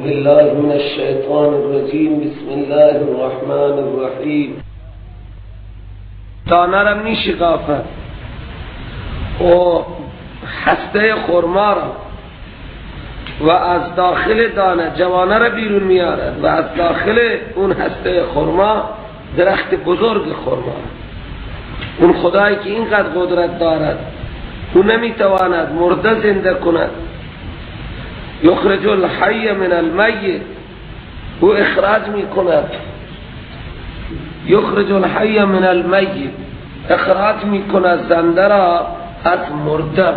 بالله من الشیطان الرجیم. بسم الله الرحمن الرحیم. دانه را می شکافد و هسته خرما را و از داخل دانه جوانه را بیرون می آرد و از داخل اون هسته خرما درخت بزرگ خرما. اون خدایی که اینقدر قدرت دارد او نمی تواند مرده زنده کند. یخرج الحی من المیت، او اخراج می کند. یخرج الحی من المیت، اخراج می کند زنده را از مرده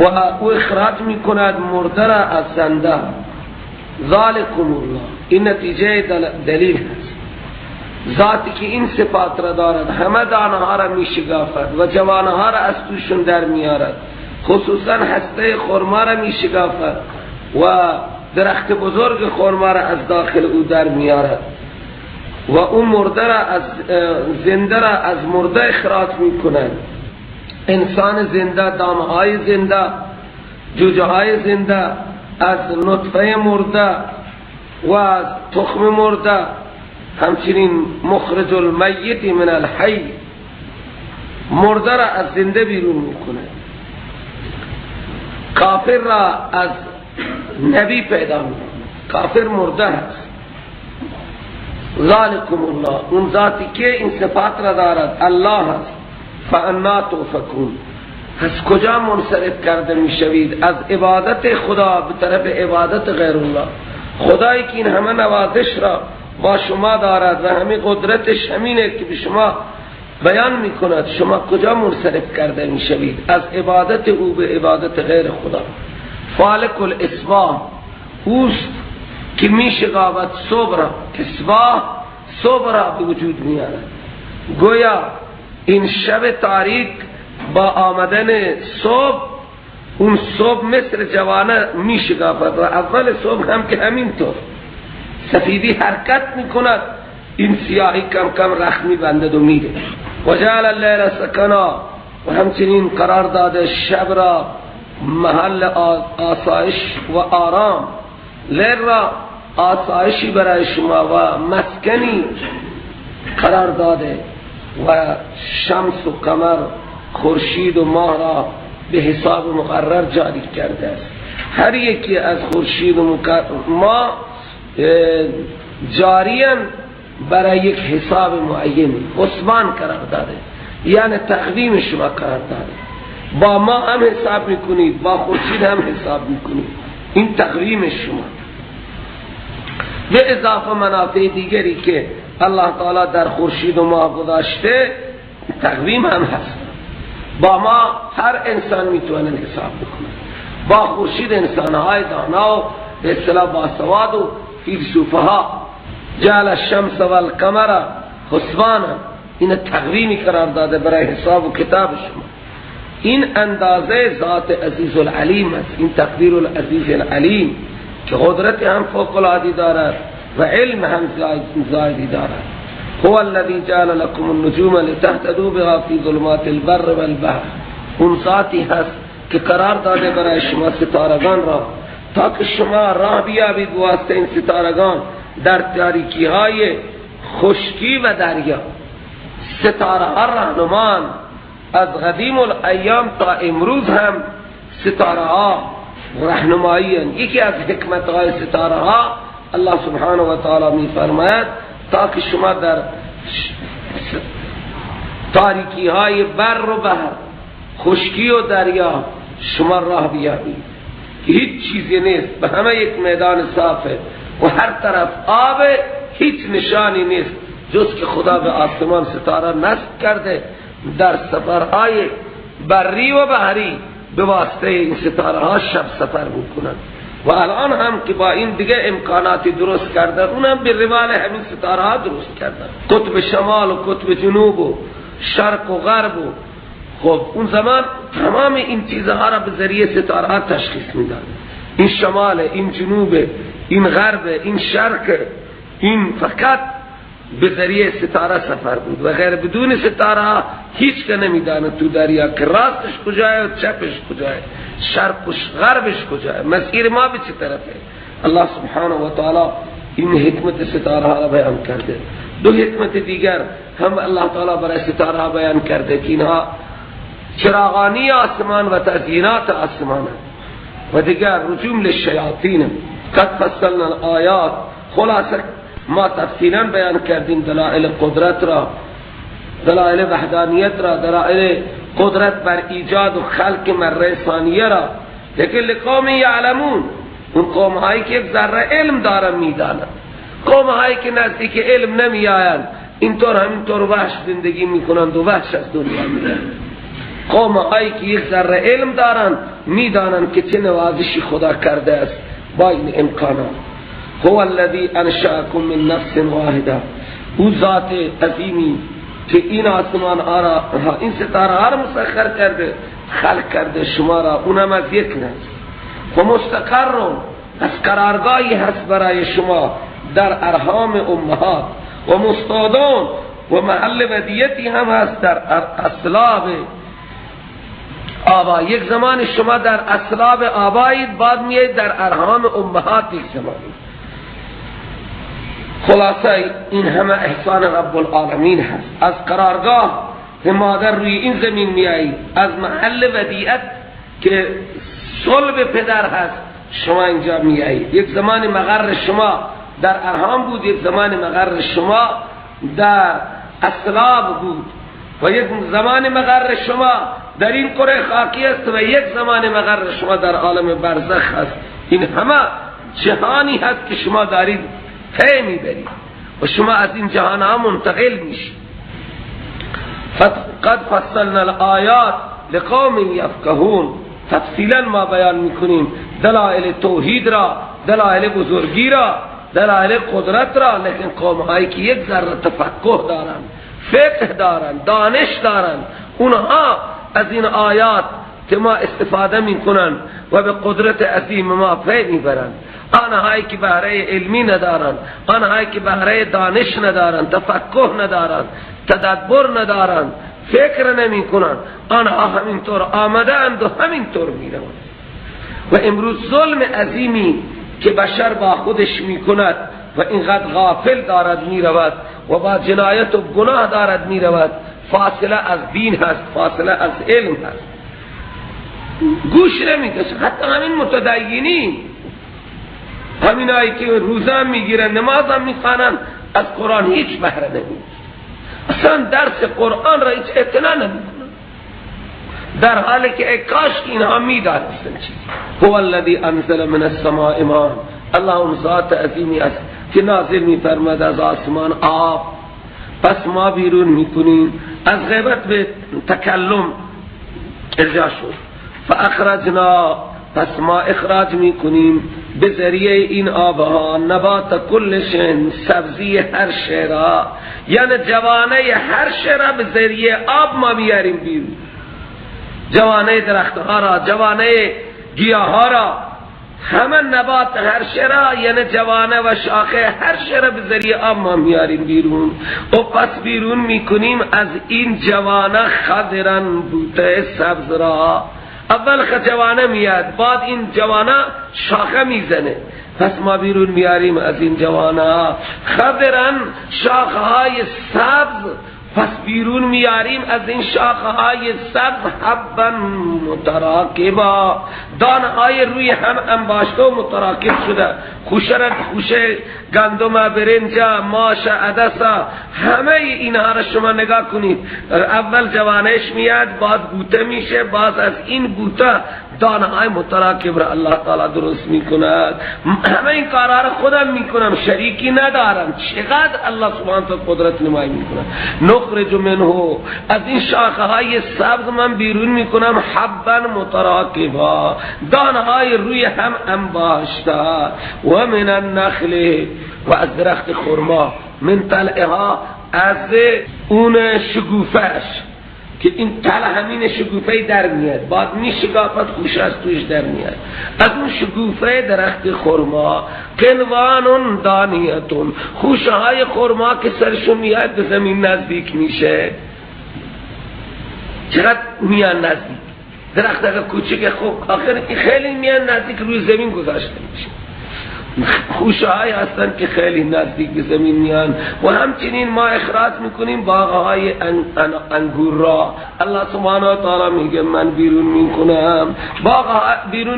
و او اخراج می کند مرده را از زنده. ذالکم الله، این نتیجه دلیل هست. ذاتی که این صفات را دارد همه دانه ها را می شکافد و جوانه ها را از توشون در می آرد، خصوصا هسته خرما را می شکافد و درخت بزرگ خرما را از داخل او در می آرد و اون مرده را از زنده را از مرده اخراج می کند. انسان زنده، دامه های زنده، جوجه های زنده از نطفه مرده و از تخم مرده. همچنین مخرج المیت من الحی، مرده را از زنده بیرون میکنه. کافر را از نبی پیدا میکنه. کافر مرده هست. ذالکم الله، اون ذاتی که این صفات را دارد الله هست. فانا تؤفکون، از کجا منصرف کرده میشوید؟ از عبادت خدا به طرف عبادت غیر الله. خدایی که این همه نوازش را با شما دارد و همین قدرتش همینه که به شما بیان میکند، شما کجا منصرف کرده میشوید از عبادت او به عبادت غیر خدا؟ فالق الاصباح، اوست که میشکافد صبح را، اصباح صبح را به وجود میارد. گویا این شب تاریک با آمدن صبح، اون صبح مثل جوانه میشکافد و اول صبح هم که همینطور سفیدی حرکت میکند، این سیاهی کم کم رخت میبندد و میره. و جعل اللیل سکنا، و همچنین قرار داده شب را محل آسایش و آرام، لیل را آسایشی برای شما و مسکنی قرار داده و شمس و قمر، خورشید و ماه را به حساب مقرر جاری کرده است. هر یکی از خورشید و ماه جاریاً برای یک حساب معین حسبان قرار داده، یعنی تقویم شما قرار داده. با ما هم حساب میکنید، با خورشید هم حساب میکنید. این تقویم شما به اضافه منافع دیگری که الله تعالی در خورشید و ماه گذاشته تقویم هم هست. با ما هر انسان میتونه حساب بکنه. با خورشید انسانهای دانا و به اصطلاح باسواد و فیلسوفه ها جعل الشمس والقمر حسبانا، این تقویمی قرار داده برای حساب و کتاب شما. این اندازه ذات عزیز العلیم است. این تقدیر العزیز العلیم که قدرت هم فوق العاده دارد و علم هم زائدی دارد. هو الذی جعل لكم النجوم لتهتدوا بها فی ظلمات البر والبحر، اون ذاتی هست که قرار داده برای شما ستارگان را تا که شما راه بیابید واسطه این ستارگان در تاریکی های خشکی و دریا. ستاره ها راهنمان از قدیم الایام تا امروز هم ستاره ها راهنمایی هستند. یکی از حکمت های ستاره ها الله سبحانه و تعالی می فرماید تا که شما در تاریکی های بر و بحر، خشکی و دریا شما راه بیابید. هیچ چیزی نیست، به همه یک میدان صافه و هر طرف آب، هیچ نشانی نیست جز که خدا به آسمان ستاره نصب کرده در سفرهای بری و بحری به واسطه این ستاره ها شب سفر میکنند. و الان هم که با این دیگه امکاناتی درست کردن، اونم به روال همین ستاره ها درست کردن، قطب شمال و قطب جنوب و شرق و غرب و خب اون زمان تمام این چیزها را به ذریعه ستاره ها تشخیص میدن. این شمال، این جنوب، این غرب، این شرق، این فقط به ذریعه ستاره سفر بود و غیر بدون ستاره هیچ که نمیدانه تو دریا که راستش کجای و چپش کجای، شرق و غربش کجای، مسیر ما به چه طرفه. الله سبحانه و تعالی این حکمت ستاره ها را بیان کرده. دو حکمت دیگر هم الله تعالی برای ستاره ها بیان کرده که اینها چراغانی آسمان و تزیینات آسمان و دیگر رجوم للشیاطین. قد فصلنا الآیات، خلاصه ما تفصیلا بیان کردیم دلائل قدرت را، دلائل وحدانیت را، دلائل قدرت بر ایجاد و خلق مره ثانیه را، لیکن لقوم یعلمون، اون قوم هایی که یک ذره علم دارن میدانن، قوم هایی که نزدیک علم نمی آیند اینطور همینطور وحش زندگی میکنند و وحش از دنیا میرن. قوم هایی که یک ذره علم دارن میدانن که چه نوازشی خدا کرده است با این امکانات. هو الذی انشأکم من نفس واحده، او ذات عظیمی که این آسمان را، این ستاره ها را مسخر کرده، خلق کرده شما را، اونم از یک نفس. و مستقر از قرارگاهی هست برای شما در ارحام امهات، و مستودون و محل ودیتی هم هست در اصلاب آبا. یک زمان شما در اصلاب آبایید، بعد میایید در ارحام امهات یک زمانی. خلاصه این همه احسان رب العالمین هست. از قرارگاه مادر روی این زمین میایید، از محل ودیعت که صلب پدر هست شما اینجا میایید. یک زمان مقر شما در ارحام بود، یک زمان مقر شما در اصلاب بود، و یک زمان مقر شما در این کره خاکی است و یک زمان مقر شما در عالم برزخ است. این همه جهانی هست که شما دارید پی میبرید و شما از این جهان ها منتقل میشید. قد فصلنا الآیات لقوم یفقهون، تفصیلا ما بیان میکنیم دلائل توحید را، دلائل بزرگی را، دلائل قدرت را، لیکن قوم هایی که یک ذره تفقه دارن، فقه دارن، دانش دارن، اونها از این آیات که ما استفاده میکنن و به قدرت عظیم ما پی میبرن. آنهایی که بهره علمی ندارن، آنهایی که بهره دانش ندارن، تفقه ندارن، تدبر ندارن، فکر نمی کنن، آنها همینطور آمده اند و همینطور میرن. و امروز ظلم عظیمی که بشر با خودش میکند و اینقدر غافل دارد میرود و با جنایت و گناه دارد میرود، فاصله از دین هست، فاصله از علم هست. گوش نمیکشه. حتی همین متدینین، همین هایی که روزه هم میگیرن، نماز هم میخوانن، از قرآن هیچ بهره نمیگیرن، اصلا درس قرآن را هیچ اعتنا نمیکنن، در حالی که ای کاش که اینها میدانستن چیزی. هو الذی انزل من السماء ماء، الله اون ذات عظیمی است که نازل میفرماد از آسمان آب، پس ما بیرون میکنیم. از غیبت به تکلم ارجاع شد. فاخرجنا، پس ما اخراج میکنیم به ذریعه این آبها نبات کل شیء، سبزی هر شی را، یعنی جوانه هر شی را به ذریعه آب ما میاریم بیرون، جوانه درختها را، جوانه گیاها را، همه نبات هر شی را، یعنی جوانه و شاخه هر شی را به ذریعه آب ما میاریم بیرون. و پس بیرون میکنیم از این جوانه خضرن، بوته سبز را. اول جوانه میاد، بعد این جوانه شاخه میزنه، پس ما بیرون میاریم از این جوانه خضرن، شاخه های سبز، پس بیرون میاریم از این شاخه های سبز حبا متراکبا، دانه های روی هم انباشته و متراکب شده، خوشه گندم، برنج، ماش، عدسا، همه اینها را شما نگاه کنید. اول جوانش میاد، بعد بوته میشه، بعد از این بوته دانه های متراکب را الله تعالی درست میکند. همه این کارها را خودم میکنم، شریکی ندارم. چقدر الله سبحانه و قدرت نمایی میکنه. نخرج منه، از این شاخه های سبز من بیرون میکنم حبا متراکبا، دانه های روی هم انباشته. و من النخل، و از درخت خرما، من طلعها، از اون شگوفش که این تل همین شکوفه در میاد، بعد می شکافت خوشه از توش در میاد. از اون شکوفه درخت خرما قنوان دانیتون، خوشه های خرما که سرشون میاد به زمین نزدیک میشه. چقدر میان نزدیک؟ درخت اگر کوچیک خوب آخر خیلی میان نزدیک روی زمین گذاشته میشه. خوشه های هستن که خیلی نزدیک به زمین میان. و همچنین ما اخراج میکنیم باغهای انگور را. الله سبحانه و تعالی میگه من بیرون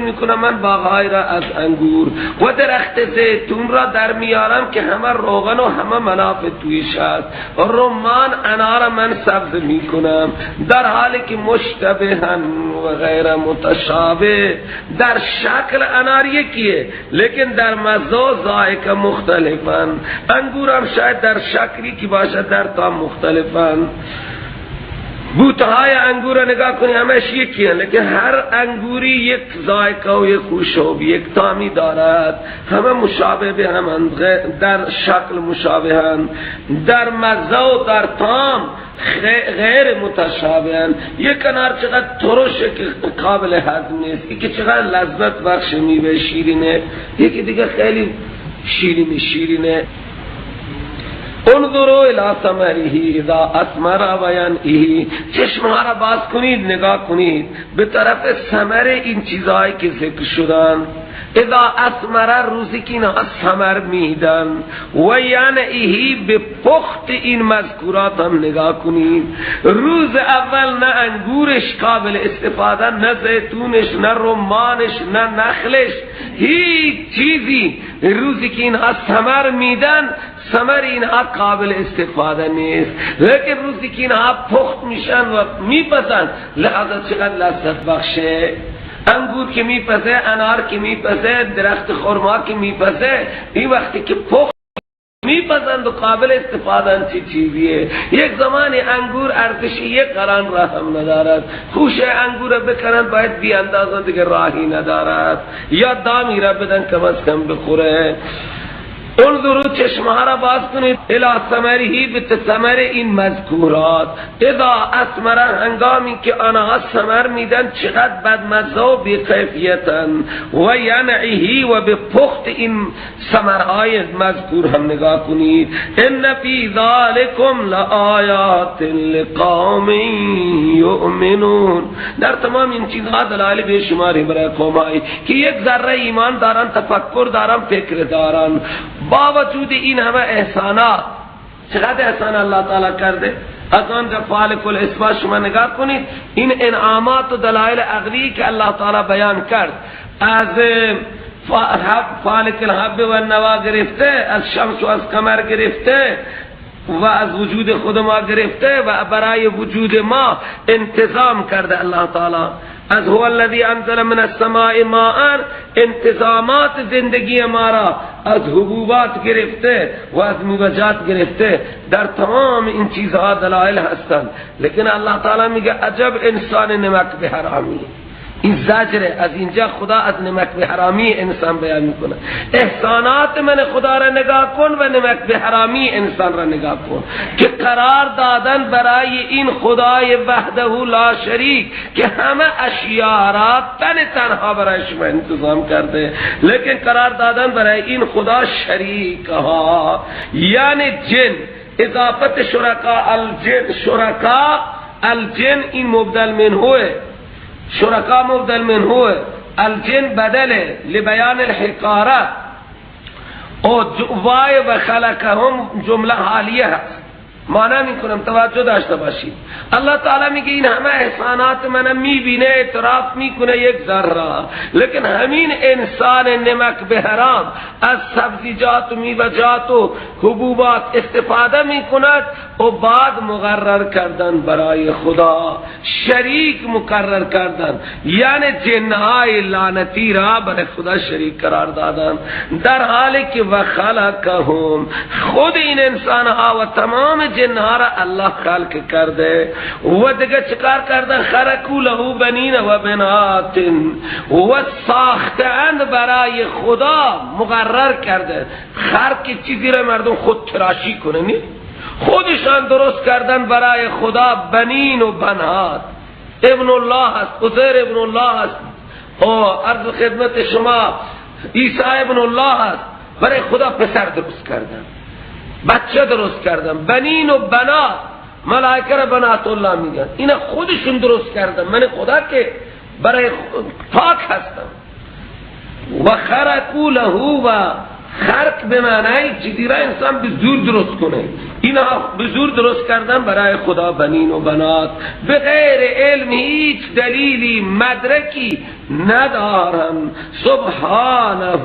میکنم من باغهای را از انگور و درخت زیتون را در میارم که همه روغن و همه منافع تویش هست. رمان انار من سبز میکنم در حالی که مشتبهن و غیر متشابه. در شکل انار یکیه لیکن در مزه و ذائقه مختلفن. انگور هم شاید در شکلی که باشد در طعم مختلفن. بوتهای انگور را نگاه کنی همش یکی هست لیکن هر انگوری یک ذائقه و یک خوشبو یک طعمی دارد. همه مشابه به هم، در شکل مشابه هم، در مزه و در طعم غیر متشابه هم. یک انار چقدر ترشه که قابل هضم نیست، یکی چقدر لذت بخش میوه شیرینه، یکی دیگه خیلی شیرینه. انظروا الى ثمره اذا اثمر و ینعه. چشمها را باز کنید، نگاه کنید به طرف ثمر این چیزهایی که ذکر شدن. اذا اثمر، روزی که اینها ثمر میدن، و ینعه، به پخت این مذکورات هم نگاه کنید. روز اول نه انگورش قابل استفاده، نه زیتونش، نه رمانش، نه نخلش، هیچ چیزی روزی که اینها ثمر میدن ثمر اینها قابل استفاده نیست. لیکن روزی که اینها پخت میشن و میپزن لحظه چقدر لذت بخشه. انگور که میپزه، انار که میپزه، درخت خرما که میپزه، این وقتی که پخت میپزند و قابل استفاده چی چیزیه. یک زمانی انگور ارزش یک قرن را هم ندارد. خوشه انگور بکنند باید بی اندازه دیگه راهی ندارد، یا دامی را بدن کم از کم بخوره. انظروا، چشمها را باز کنید، الی ثمره، به ثمر این مذکورات. اذا اثمر، هنگامی که آنها ثمر میدن چقدر بدمزه و بی‌کیفیتن. و ینعه، و به پخت این ثمرهای مذکور هم نگاه کنید. ان فی ذالکم لآیات لقوم یؤمنون. در تمام این چیزها دلایل بیشماری برای قومایی که یک ذره ایمان دارن، تفکر دارن، فکر دارن. با وجود این همه احسانات، چقدر احسان الله تعالی کرده. از آنجا فالق الاسباح شما نگاه کنید، این انعامات و دلائل عقلی که الله تعالی بیان کرد، از فالق الحب و النوا گرفته، از شمس و از قمر گرفته و از وجود خود ما گرفته و برای وجود ما انتظام کرده الله تعالی. از هو الذی انزل من السماء ماء، انتظامات زندگی ما را از حبوبات گرفته و از میوه‌جات گرفته. در تمام این چیزها دلائل هستند، لیکن الله تعالی میگه عجب انسان نمک به حرامی. این زجر از اینجا خدا از نمک به حرامی انسان بیان میکنه. احسانات من خدا را نگاه کن و نمک به حرامی انسان را نگاه کن که قرار دادن برای این خدای وحده لا شریک که همه اشیاء را تنها برای شما انتظام کرده، لیکن قرار دادن برای این خدا شریک ها، یعنی جن. اضافت شرکا الجن این مبدل منه، شرکا مبدل منه، الجن بدله لبیان الحقاره. وای و خلقهم جمله حالیه هست، معنی میکنم توجه داشته باشید. الله تعالی میگه این همه احسانات من میبینه، اعتراف میکنه یک ذره، لیکن همین انسان نمک به حرام از سبزیجات و میوه‌جات و حبوبات استفاده میکند و بعد مقرر کردن برای خدا، شریک مقرر کردن، یعنی جنهای لعنتی را برای خدا شریک قرار دادن، در حالی که و خلقهم، خود این انسان ها و تمام جنها را الله خلق کرده و دیگه چکار کردن؟ خرقو له بنین و بنات، و ساختند برای خدا مقرر کرده. خرق چیزی را مردم خود تراشی کنه، خودشان درست کردن برای خدا بنین و بنات. ابن الله هست، عزیر ابن الله هست، عرض خدمت شما عیسی ابن الله هست، برای خدا پسر درست کردن، بچه درست کردن. بنین و بنات، ملائکه را بنات الله میگن، اینا خودشون درست کردن. من خدا که برای پاک هستم. و خرقوا له، و خرق به معنی چیزی را انسان به زور درست کنه، اینا به زور درست کردن برای خدا بنین و بنات. به غیر علم هیچ دلیلی مدرکی ندارم. سبحانه،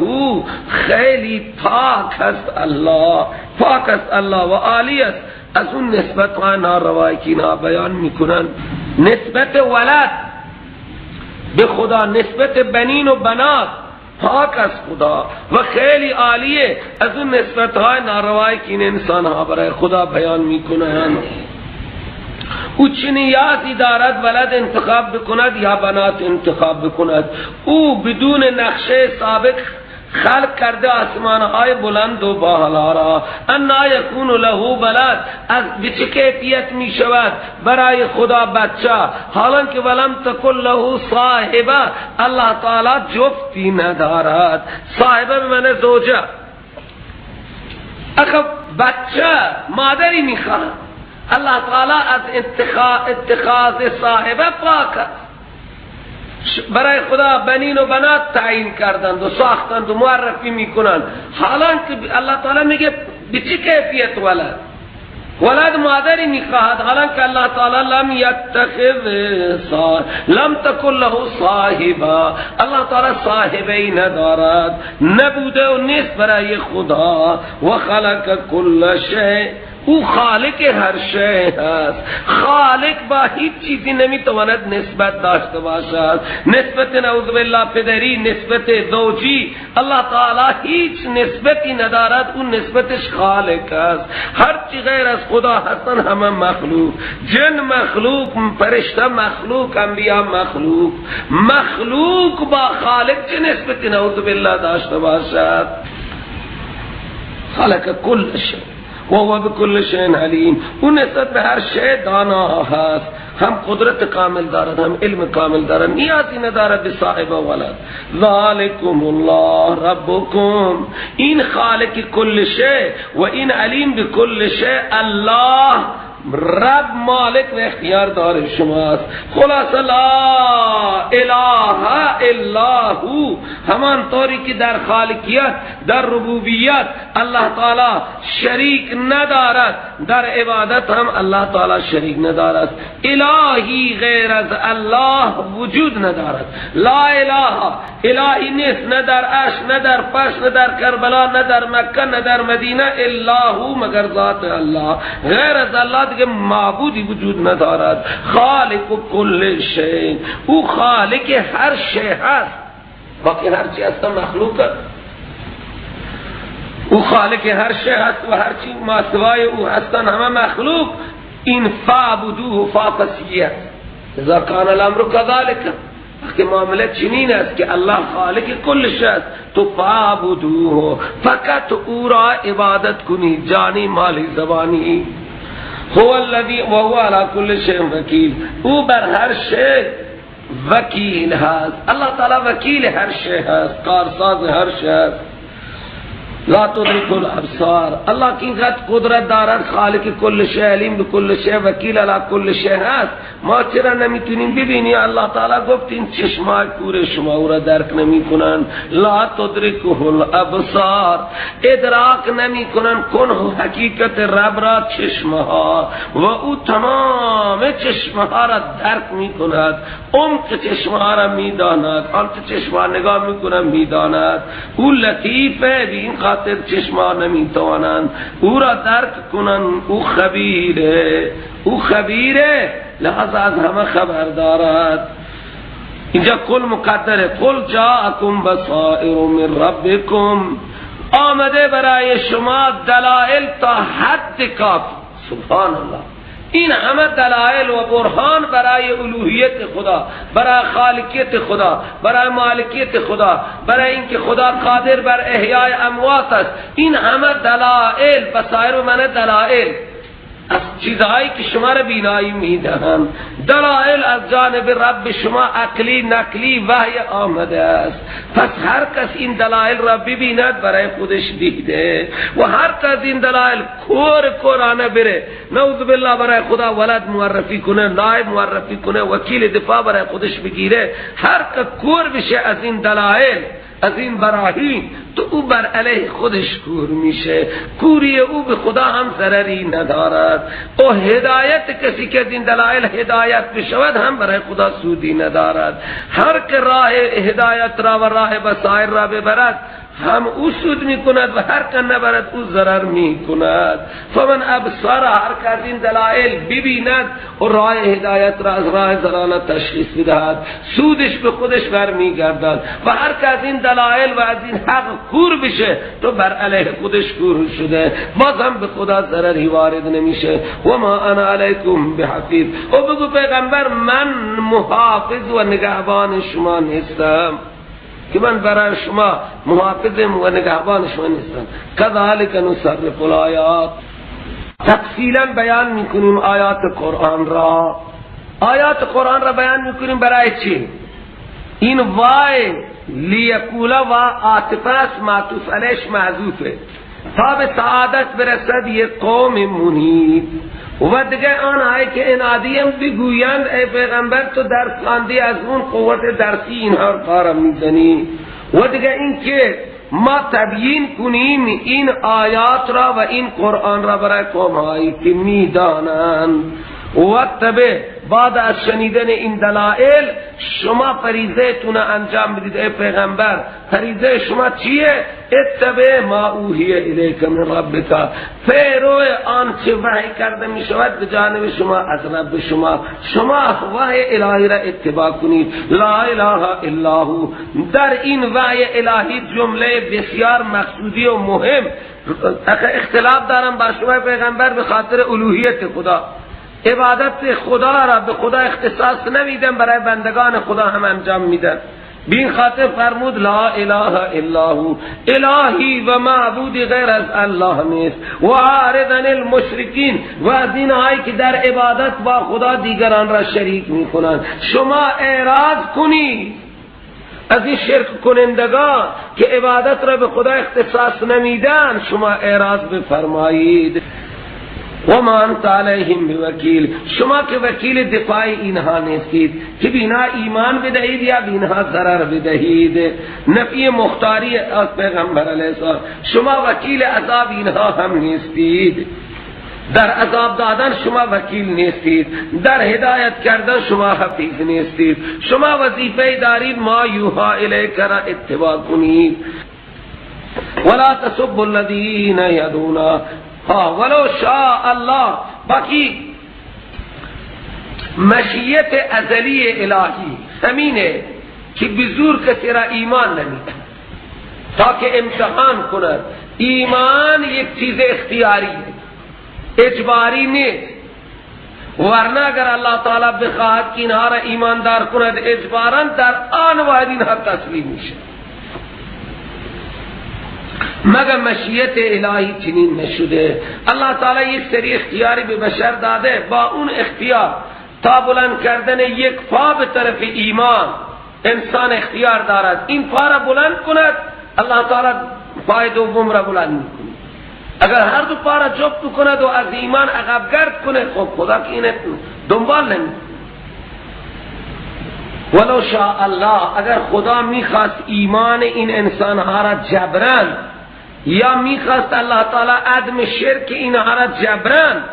خیلی پاک است الله، پاک است الله و عالی است از اون نسبت ها ناروایی که اینا بیان میکنن. نسبت ولد به خدا، نسبت بنین و بنات پاک از خدا و خیلی عالیه از اون نسبت های ناروایی که این انسان ها برای خدا بیان میکنن. او چه نیازی دارد ولد انتخاب بکند یا بنات انتخاب بکند؟ او بدون نقشه سابق خلق کرده آسمانهای بلند و بالا را. انا یکون له ولد، از به چه کیفیت می شود برای خدا بچه، حالا که ولم تکن له صاحبه، الله تعالی جفتی ندارد. صاحبه به معنی زوجه. اخب بچه مادری می خواهد، الله تعالی از اتخاذ صاحبه پاک است. برای خدا بنین و بنات تعیین کردند و ساختند و معرفی میکنند، حالا که الله تعالی میگه به چه کیفیت ولد مادری میخواهد، حالا که الله تعالی لم یتخذ لم تکن له صاحبه، الله تعالی صاحبه ای ندارد، نبوده و نیست برای خدا. و خلق کل شیء، او خالق هر شیء هست. خالق با هیچ چیزی نمیتواند نسبت داشته باشد، نسبت نعوذ بالله پدری، نسبت زوجی. الله تعالی هیچ نسبتی ندارد، اون نسبتش خالق است. هر چی غیر از خدا هستن همه مخلوق، جن مخلوق، فرشته مخلوق، انبیاء مخلوق. مخلوق با خالق چه نسبتی نعوذ بالله داشته باشد؟ خالق کل شیء و هو بكل شيء علیم. اون نسبت به هر شیء دانا هست، هم قدرت کامل دارد، هم علم کامل دارد، نیازی ندارد به صاحب ولد. ذالکم الله ربکم، این خالق کل شیء و این علیم بكل شیء الله رب مالک و اختیار دار شماست. خلاص لا اله الا هو، همان طوری که در خالقیت، در ربوبیت الله تعالی شریک ندارد، در عبادت هم الله تعالی شریک ندارد. الهی غیر از الله وجود ندارد. لا اله، الهی نیست، نه در عرش، نه در فرش، نه در کربلا، نه در مکه، نه در مدینه، الا هو، مگر ذات الله. غیر از الله دیگه معبودی وجود ندارد. خالق کل شیء، او خالق هر شیء هست، باقی هر چی هست مخلوق است. او خالق هر شیء هست و هر چی ما سوای او هستن همه مخلوق. این فعبدوه فاقسیه اذا کان الامر كذلك، وقتی معامله چنین است که الله خالق کل شیء است، تو فعبدوه، فقط او را عبادت کنی، جانی مالی زبانی. هو الذی و هو علی کل شیء وکیل، او بر هر شیء وکیل هست. الله تعالی وکیل هر شیء هست، کارساز هر شیء هست. لا تدرك الابصار، الله کی قدرت دارد، خالق کل شیء، علیم بكل شیء، وکیل علی کل شیء هست. ما چرا نمیتونیم ببینیم؟ الله تعالی گفت این چشمای کور شما او را درک نمیکنن. لا تدركه الابصار، ادراک نمیکنن کنه حقیقت رب را چشمها، و او تمام چشمها را درک میکند، عمق چشمها را میداند، آنچه چشمها نگاه میکنن میداند. او لطیفه، بی این خاطر چشما نمیتوانند او را درک کنن. او خبیره، او خبیره، لحظه از همه خبر دارد. اینجا کل مقدره. قل جاءکم بصائر من ربکم، آمده برای شما دلائل تا حد کافی. سبحان الله، این همه دلائل و برهان برای الوهیت خدا، برای خالقیت خدا، برای مالکیت خدا، برای اینکه خدا قادر بر احیای اموات است. این همه دلائل، بصائر و من دلائل، از چیزهایی که شما را بینایی میدهند. دلائل از جانب رب شما عقلی نقلی وحی آمده است. پس هر کس این دلائل را ببیند برای خودش دیده و هر کس این دلائل قرآنه بره نعوذ بالله برای خدا ولد معرفی کنه، نائب معرفی کنه، وکیل دفاع برای خودش بگیره، هر که کور بشه از این دلائل از این براهین تو او بر علیه خودش کور میشه. کوری او به خدا هم ضرری ندارد. او هدایت کسی که از این دلائل هدایت بشود هم برای خدا سودی ندارد. هر که راه هدایت را و راه بصائر را ببرد هم او سود می کند و هر که نبرد او ضرر می کند. فمن ابصار، هر که از این دلائل ببیند و راه هدایت را از راه ضلالت تشخیص بدهد سودش به خودش برمی گردد و هر که از این دلائل و از این حق کور بشه تو بر علیه خودش کور شده، باز هم به خدا ضرری وارد نمیشه. و ما انا علیکم بحفیظ، و بگو پیغمبر من محافظ و نگهبان شما نیستم، که من برای شما محافظم و نگهبان شما نیستم. کذالک نصرف الآیات، تفصیلا بیان میکنیم آیات قرآن را. آیات قرآن را بیان میکنیم برای چی؟ این وای لیکولا و عاطفه است، معطوف علیش محذوفه، تا به سعادت برسد یک قوم منیب. و دیگه آنهایی که انادیم بگویند ای پیغمبر تو درس خواندی، از اون قوت درسی اینها کار میزنی. و دیگه این که ما تبیین کنیم این آیات را و این قرآن را برای قومهایی که میدانند. و تبه بعد از شنیدن این دلائل شما فریضه تون انجام بدید. ای پیغمبر فریضه شما چیه؟ اتبع ما اوحی الیک من ربک، پیرو آنچه وحی کرده می شود به جانب شما از رب شما، شما وحی الهی را اتباع کنید. لا اله الا هو، در این وحی الهی جمله بسیار مقصودی و مهم. اختلاف دارم با شما پیغمبر به خاطر الوهیت خدا، عبادت خدا را به خدا اختصاص نمیدن، برای بندگان خدا هم انجام میدن. بین خاطر فرمود لا اله الا هو، الهی و معبود غیر از الله نیست. و عارضن المشرکین، و از اینهایی که در عبادت با خدا دیگران را شریک میکنند. شما اعراض کنید از این شرک کنندگان که عبادت را به خدا اختصاص نمیدن، شما اعراض بفرمایید. و ما انت علیهم بوکیل، شما که وکیل دفاع اینها نیستید که بینا ایمان بدهید یا بینا ضرر بدهید. نفی مختاری از پیغمبر علیه السلام، شما وکیل عذاب اینها هم نیستید. در عذاب دادن شما وکیل نیستید، در هدایت کردن شما حفیظ نیستید. شما وظیفه دارید ما یوحا الیک را اتباع کنید. ولا تسبوا الذین یدعون ولو شاء الله، باقی مشیت ازلی الهی همینه که بزور کسی را ایمان نمیده تا که امتحان کند. ایمان یک چیز اختیاریه، اجباری نیست. ورنه اگر الله تعالی بخواهد که اینها را ایماندار کند اجبارا در آن واحد اینها تسلیم میشه، مگر مشیت الهی چنین نشده. الله تعالی یک سری اختیاری به بشر داده، با اون اختیار تا بلند کردن یک پا به طرف ایمان انسان اختیار دارد. این پا را بلند کند الله تعالی پای دوم را بلند میکنه. اگر هر دو پا را جفت کند و از ایمان عقب گرد کنه، خب خدا که اینه دنبال نمیکنه. ولو شاء الله، اگر خدا میخواست ایمان این انسانها را جبران، یا میخواست الله تعالی عدم شرک اینها را جبران،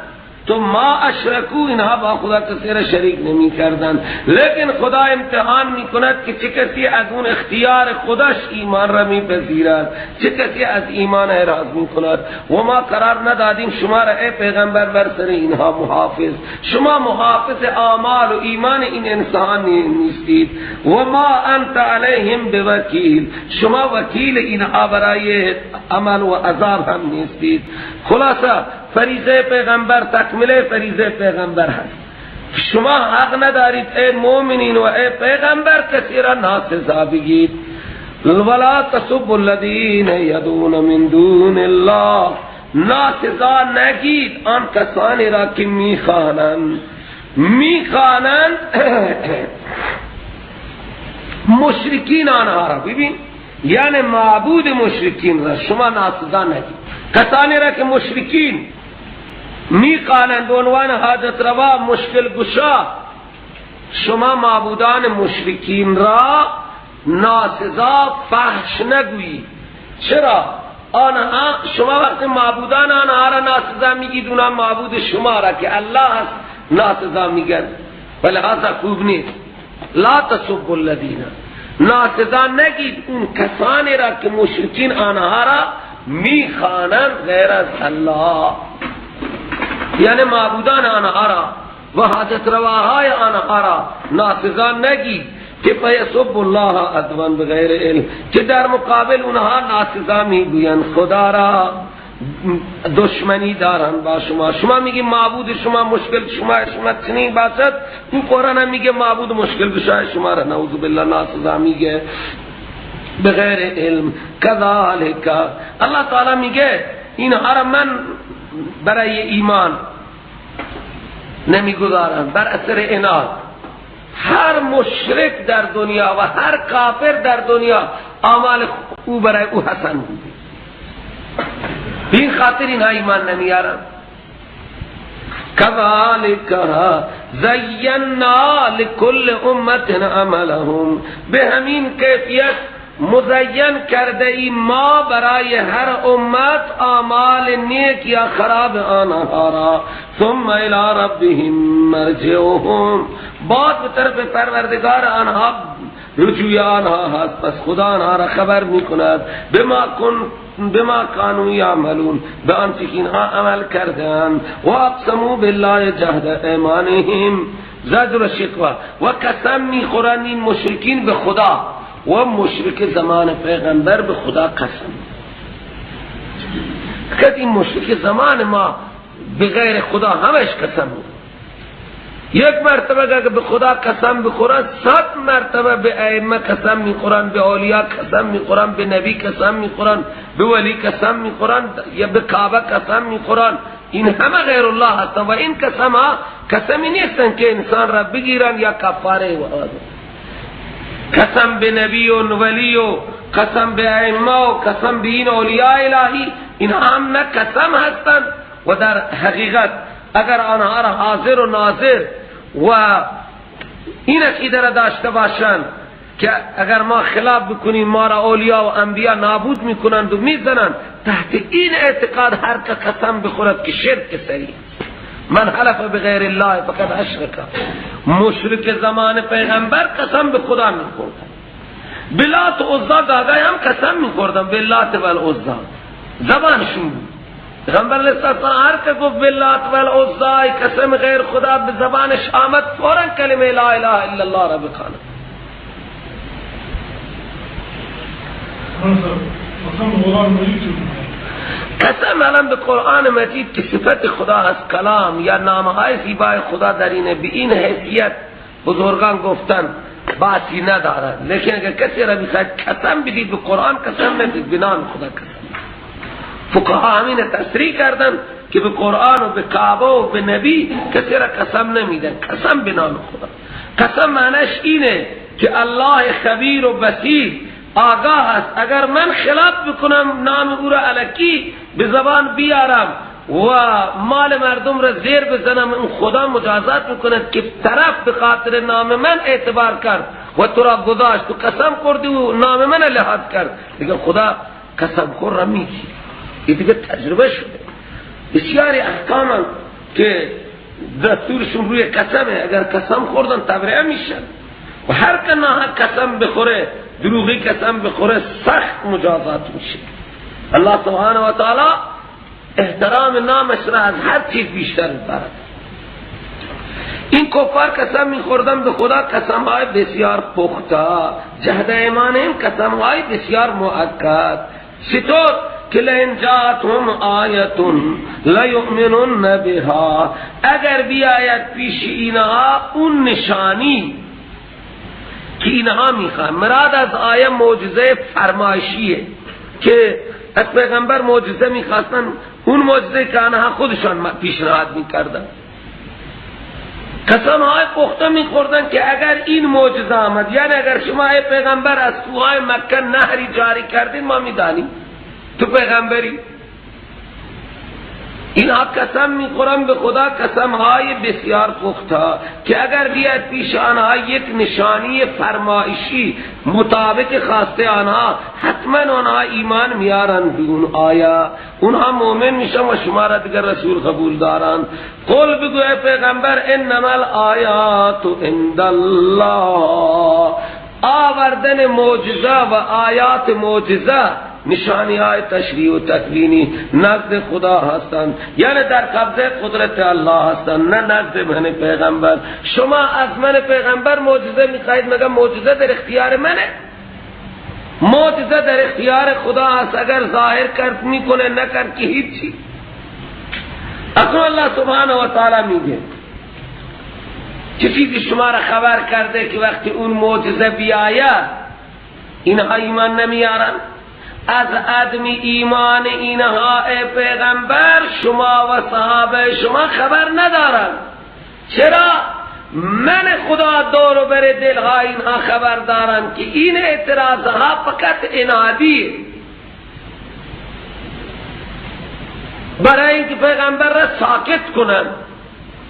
تو ما اشرکو، اینها با خدا کسی را شریک نمی کردن. لیکن خدا امتحان می کند که چه کسی از اون اختیار خودش ایمان را می پذیرد، چه کسی از ایمان اعراض می کند. و ما قرار ندادیم شما را ای پیغمبر بر سر اینها محافظ، شما محافظ اعمال و ایمان این انسان نیستید. و ما انت علیهم بوکیل، شما وکیل اینها برای عمل و عذاب هم نیستید. خلاصه فریضه پیغمبر تکمله فریضه پیغمبر هست. شما حق ندارید ای مومنین و ای پیغمبر کسی را ناسزا بگید. ولا تسبوا الذین یدعون من دون الله، ناسزا نگید آن کسانی را که میخوانند مشرکین آنها را. ببین یعنی معبود مشرکین را شما ناسزا نگید. کسانی را که مشرکین میخوانند به عنوان حاجت روا، مشکل گشا، شما معبودان مشرکین را ناسزا فحش نگویید. چرا؟ آنها شما وقتی معبودان آنها را ناسزا میگید، اونها معبود شما را که الله هست ناسزا میگن، ولی هذا خوب نیست. لا تسبوا الذین، ناسزا نگید اون کسانی را که مشرکین آنها را میخوانند غیر از الله، یعنی معبودان آنها را و حاجت رواهای آنها را ناسزا نگید که فیسب الله عدوا بغیر علم، که در مقابل اونها ناسزا میگویند خدا را دشمنی دارن با شما. شما میگی معبود شما مشکل شما چنین باشد، این قرآن هم میگه معبود مشکل گشای شما را نعوذ بالله ناسزا میگه بغیر علم. کذالک الله تعالی میگه اینها را من برای ایمان نمیگذارم بر اثر عناد. هر مشرک در دنیا و هر کافر در دنیا اعمال او برای او حسن بود، این خاطر اینها ایمان نمیارن. کذالک زینا لکل امت عملهم، به همین کیفیت مزین کرده ای ما برای هر امت اعمال نیک یا خراب آنها را. ثم الی ربهم مرجعهم، بعد به طرف پروردگار آنها رجوع آنها هست، پس خدا آنها را خبر میکند بما کانوا یعملون، به آنچه که اینها عمل کردند. و اقسموا بالله جهد ایمانهم، زجر و شکوه و قسم میخورند این مشرکین به خدا و مشرک زمان پیغمبر به خدا قسم. که این مشرک زمان ما به غیر خدا همش قسم بود. یک مرتبه اگر به خدا قسم بخورن 100 مرتبه به ائمه قسم میخورن، به اولیاء قسم میخورن، به نبی قسم میخورن، به ولی قسم میخورن، یا به کعبه قسم میخورن. این همه غیر الله هستن و این قسم ها قسمی نیستن که انسان را بگیرن یا کفاره و قسم به نبی و ولی و قسم به ائمه و قسم به این اولیاء الهی، این هم نه قسم هستند و در حقیقت اگر آنها را حاضر و ناظر و این عقیده را داشته باشند که اگر ما خلاف بکنیم ما را اولیاء و انبیاء نابود میکنند و میزنند، تحت این اعتقاد هر که قسم بخورد که شرک سریع، من حلف بغیر الله فقد اشرک. مشرک زمان پیغمبر قسم به خدا میخوردن، بلات و عزا داده هم قسم میخوردن، بلات و العزا زبانشون بود. پیغمبر علیه السلام هر که گفت بلات و العزا قسم غیر خدا به زبانش آمد فوراً کلمه لا اله الا الله را بخواند. قسم الان به قرآن مجید که صفت خدا هست کلام یا نامهای زیبای خدا در اینه، به این حیثیت بزرگان گفتن باسی ندارد. لیکن اگر کسی را بخواهد قسم بدید به قرآن قسم ندید، به نام خدا قسم. فقها همین تصریح کردن که به قرآن و به کعبه و به نبی کسی را قسم نمیدن، قسم به نام خدا. قسم معنیش اینه که الله خبیر و بصیر آگاه است، اگر من خلاف بکنم نام او را الکی به زبان بیارم و مال مردم را زیر بزنم، اون خدا مجازات میکند که طرف به خاطر نام من اعتبار کرد و تو را گذاشت، تو قسم خوردی و نام من لحاظ کرد، دیگه خدا قسم خور را میگی. این دیگه تجربه شده. بسیاری احکام که دستورشون روی قسمه، اگر قسم خوردن تبرئه میشن و هر که ناحق قسم بخوره، دروغی قسم بخوره، سخت مجازات میشه. الله سبحانه و تعالی احترام نامش را از هر چیز بیشتر می‌دارد. این کفار قسم می‌خوردن به خدا قسم‌های بسیار پخته، جهد ایمانهم قسم‌های بسیار مؤکد. چطور که لئن جاءتهم آیة لیؤمنن بها، اگر بیاید پیش اینها اون نشانی که اینها میخوان، مراد از آیه معجزه فرمایشیه که از پیغمبر معجزه میخواستن، اون معجزه که آنها خودشان پیشنهاد میکردن، قسم های پخته میخوردن که اگر این معجزه آمد، یعنی اگر شما ای پیغمبر از کوههای مکه نهری جاری کردین ما میدانیم تو پیغمبری. اینها قسم میخورن به خدا قسم های بسیار پخته که اگر بیاد پیش آنها یک نشانی فرمایشی مطابق خواسته آنها، حتما آنها ایمان میارن به اون آیا، اونها مومن میشن و شما را دیگر رسول قبول دارن. قل بگو ای پیغمبر انما الآیات عند الله، آوردن معجزه و آیات معجزه نشانی های تشریع و تکوینی نزد خدا هستند، یعنی در قبضه قدرت الله هستند، نه نزد من پیغمبر. شما از من پیغمبر معجزه میخواید، مگر معجزه در اختیار منه؟ معجزه در اختیار خدا هست، اگر ظاهر کرد میکنه، نکرد که هیچی. اصلا الله سبحانه و تعالی میگه چه چیزی شما را خبر کرده که وقتی اون معجزه بیاید اینها ایمان نمیارن؟ از عدم ایمان اینها ای پیغمبر شما و صحابه شما خبر ندارن. چرا؟ من خدا دور و بر دلها اینها خبر دارن که این اعتراضها فقط انادیه، برای اینکه پیغمبر را ساکت کنن.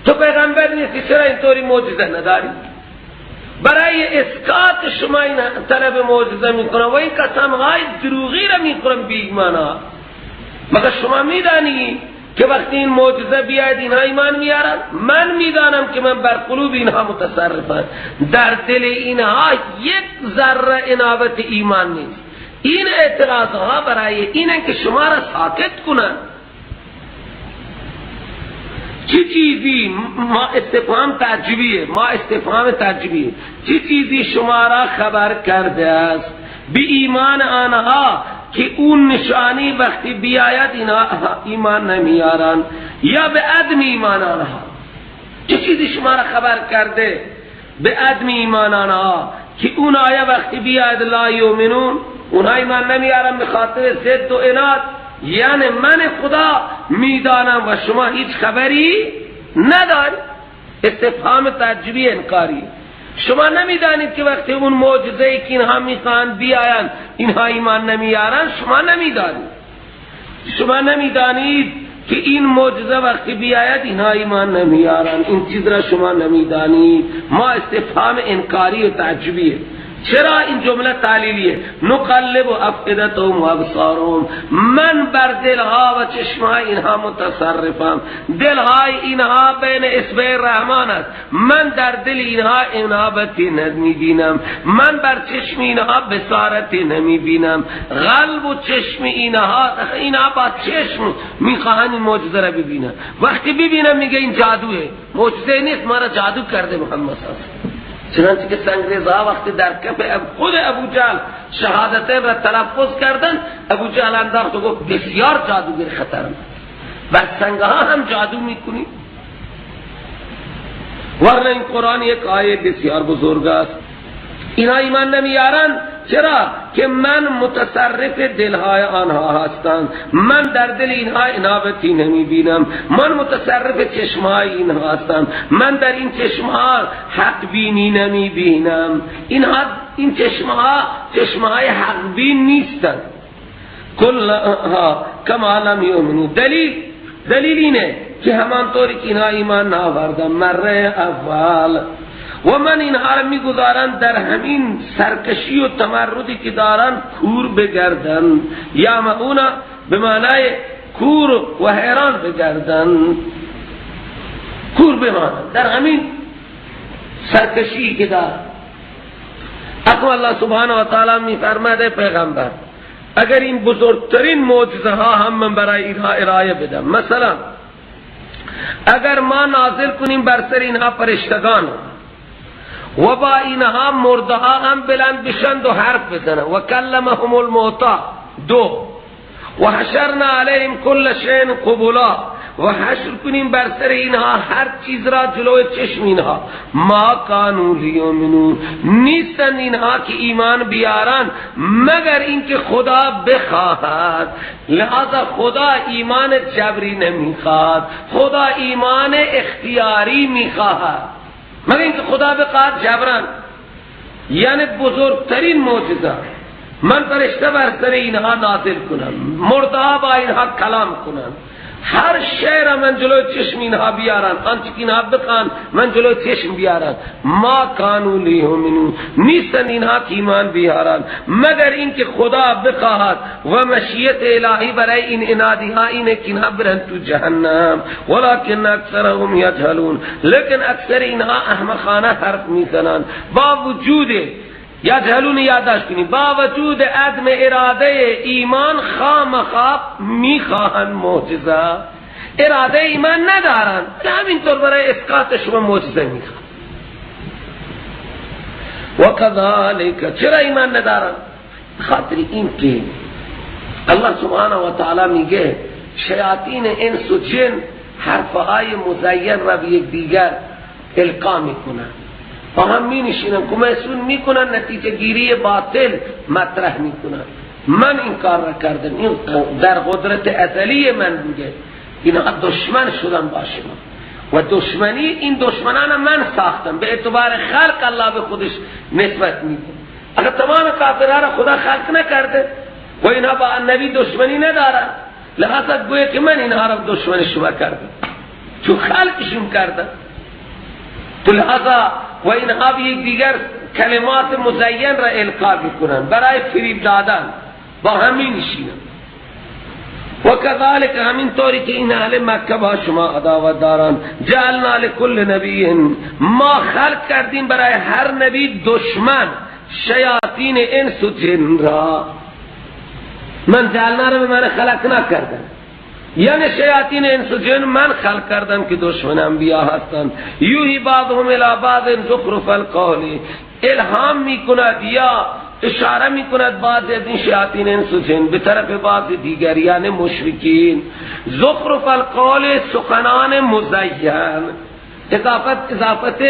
تو پیغمبر نیستی، چرا اینطوری معجزه نداری؟ برای اسقاط شما این طلب معجزه میکنن و این قسمهای دروغی را میکنن بی ایمانا. مگر شما میدانی که وقتی این معجزه بیاید اینها ایمان میارن؟ من میدانم که من بر قلوب اینها متصرفم، در دل اینها یک ذره انابت ایمان نیست. این اعتراضها برای اینه که شما را ساکت کنن. چی چیزی ما استفهام تعجبیه چی چیزی شما را خبر کرده است به ایمان آنها که اون نشانی وقتی بیاید اینها ایمان نمیارن، یا به عدم ایمان آنها؟ چه چیزی شما را خبر کرده به عدم ایمان آنها که اون آیه وقتی بیاید لا یؤمنون اونها ایمان نمیارن به خاطر ضد و عناد؟ یعنی من خدا میدانم و شما هیچ خبری نداری. استفهام تعجبی انکاری. شما نمیدانید که وقتی اون معجزه‌ای که اینها میخوان بیاین اینها ایمان نمیارن؟ شما نمیدانید که این معجزه وقتی بیاید اینها ایمان نمیارن؟ این چیز را شما نمیدانید. ما استفهام انکاری و تعجبیه. چرا این جمله تعلیلیه؟ نقلب افئدتهم و ابصارهم، من بر دلها و چشمهای اینها متصرفم. دلهای اینها بین اصبع الرحمن است، من در دل اینها انابتی نمیبینم، من بر چشم اینها بصارتی نمیبینم. قلب و چشم اینها با چشم میخواهند این معجزه را ببینن. وقتی ببینم میگه این جادوه، معجزه نیست، ما را جادو کرده محمد صلی الله علیه وسلم. چنانچه که سنگریزها وقتی در کف خود ابو جهل شهادتین را تلفظ کردن، ابو جهل انداخت و گفت بسیار جادوگر خطرم، و سنگها هم جادو میکنی؟ ورنه این قرآن یک آیه بسیار بزرگ است. اینا ایمان نمیارن. چرا؟ که من متصرف دلهای آنها هستم، من در دل اینها انابتی نمیبینم، من متصرف چشمهای اینها هستم، من در این چشمها حق بینی نمیبینم. این چشمهای حق بین نیستند. کلها کما لم یؤمنوا. دلیل اینه که همانطوری که اینها ایمان نآوردن مره اول و من اینها را میگذارن در همین سرکشی و تمردی که دارن کور بگردن، یا معونا به معنای کور و حیران بگردن، کور بمانن در همین سرکشی که دارن. اقوال الله سبحانه و تعالی میفرماده پیغمبر اگر این بزرگترین معجزه ها هم من برای اینها ارائه بدم، مثلا اگر ما نازل کنیم بر سر اینها فرشتگان و با اینها مردها هم بلند بشند و حرف بزنن و کلمهم الموتی 2 و حشرنا علیهم کل شیء قبلا و حشر کنیم بر سر اینها هر چیز را جلوی چشم اینها. ما کانوا لیؤمنون، نیستند اینها که ایمان بیارن مگر اینکه خدا بخواهد. لہذا خدا ایمان جبری نمیخواد، خدا ایمان اختیاری میخواهد. مگر اینکه خدا بخواهد جبران، یعنی بزرگترین معجزه من فرشته بر سر اینها نازل کنم، مرده با اینها کلام کنم، هر شعر من جلوی چشم اینها بیارن، آنچه که اینها بخوان من جلوی چشم بیارن. ما کانوا لیؤمنون، نیستن اینها که ایمان بیارن مگر اینکه خدا بخواهد و مشیت الهی برای این انادی ها اینه که اینها برن تو جهنم. ولکن اکثرهم یجهلون، لیکن اکثر اینها احمقانه حرف میزنن. با وجود یجهلون، یادداشت کنید، با وجود عدم اراده ایمان خامخواه میخواهند معجزه، اراده ایمان ندارن، همینطور برای اسقاط شما معجزه میخوان. و کذالک، چرا ایمان ندارن؟ خاطر این که الله سبحانه و تعالی میگه شیاطین انس و جن حرفهای مزین را به یک دیگر القا میکنن، با هم می نشینن کمیسون می کنن، نتیجه گیری باطل مطرح می کنن. من این کار را کردم، این در قدرت ازلی من بوده، اینها دشمن شدن با شما و دشمنی این دشمنان من ساختم. به اعتبار خلق الله به خودش نسبت میده. اگر تمام کافرها را خدا خلق نکرده و اینها با نبی دشمنی ندارن، لحظه گویه که من اینها را دشمن شما کردم چون خلقشون کردم. تو لحظه و اینها به یک دیگر کلمات مزین را القا میکنن برای فریب دادن، با همین نشینن. و کذالک، همین طوری که این اهل مکه با شما عداوت دارن، جعلنا لکل نبی، ما خلق کردیم برای هر نبی دشمن شیاطین انس و جن را. من جعلنا را به من خلق نکردم، یعنی شیاطین انس و جن من خلق کردم که دشمن انبیا هستند. یوهی بعضهم الی بعض زخرف القول، الهام میکند یا اشاره میکند بعضی از این شیاطین انس و جن به طرف بعض دیگر، یعنی مشرکین. زخرف القول، سخنان مزین، اضافت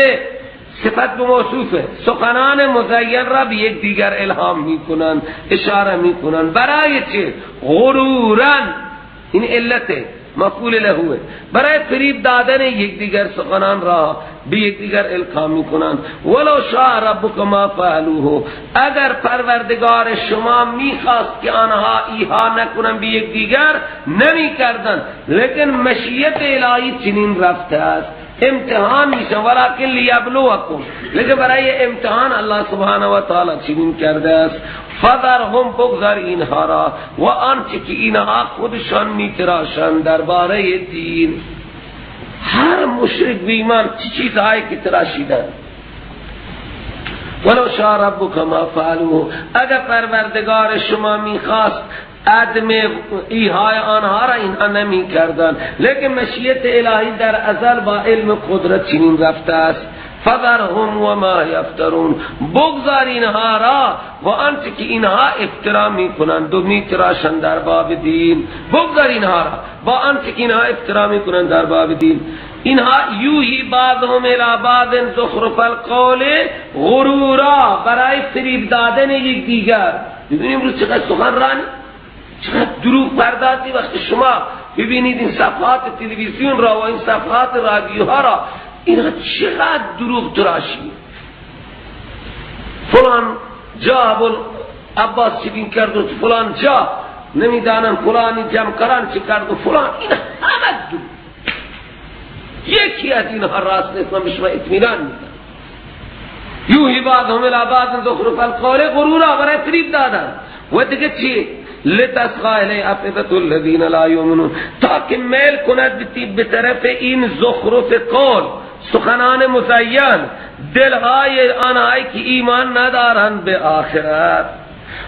صفت به موصوفه، سخنان مزین را به یک دیگر الهام میکنند، اشاره میکنند. برای چه؟ غرورن، این علت مفعول لهوه، برای فریب دادن یک دیگر سخنان را به یک دیگر القا میکنند. ولو شاء ربک ما فعلوه، اگر پروردگار شما میخواست که آنها ایها نکنند به یک دیگر نمیکردند، لیکن مشیت الهی چنین رفته است. امتحان میشه، ولکن لیبلوکم، لیکن برای امتحان الله سبحانه و تعالی چنین کرده است. فذرهم، بگذار اینها را و آنچه که اینها خودشان میتراشند درباره دین. هر مشرک بیمان چی چیزهایی که تراشیدن. ولو شاء ربک ما فعلوه، اگر پروردگار شما میخواست عدم ایهای آنها را اینها نمی کردن، لیکن مشیت الهی در ازل با علم قدرت چنین رفته است. فذرهم و ما یفترون، بگذار اینها را و آنچه که اینها افترا می کنند و می تراشند در باب دین. بگذار اینها را با آنچه که اینها افترا می کنند در باب دین. اینها یوهی بعضهم الی بعض زخرف القول غرورا، برای فریب دادن یک دیگر. ببینیم روز چقدر سخنرانی، چقدر دروغ پردازی. وقتی شما ببینید این صفحات تلویزیون را و این صفحات رادیوها را، اینها چقدر دروغ تراشی. فلان جا ابو عباس چگین کرد و فلان جا نمیدانم فلانی جمکران چی کرد و فلان، این همه دروغ. یکی از اینها راست نیست، من به شما اطمینان میدم. یوهی بعضهم الی بعض زخرف القول غرورا، برای فریب دادن. و دیگه چی؟ لتصغى الی افئدة الذین لا یؤمنون، تاکه میل کند به طرف این زخرف قول، سخنان مزین، دلهای آنهایی که ایمان ندارند به آخرت.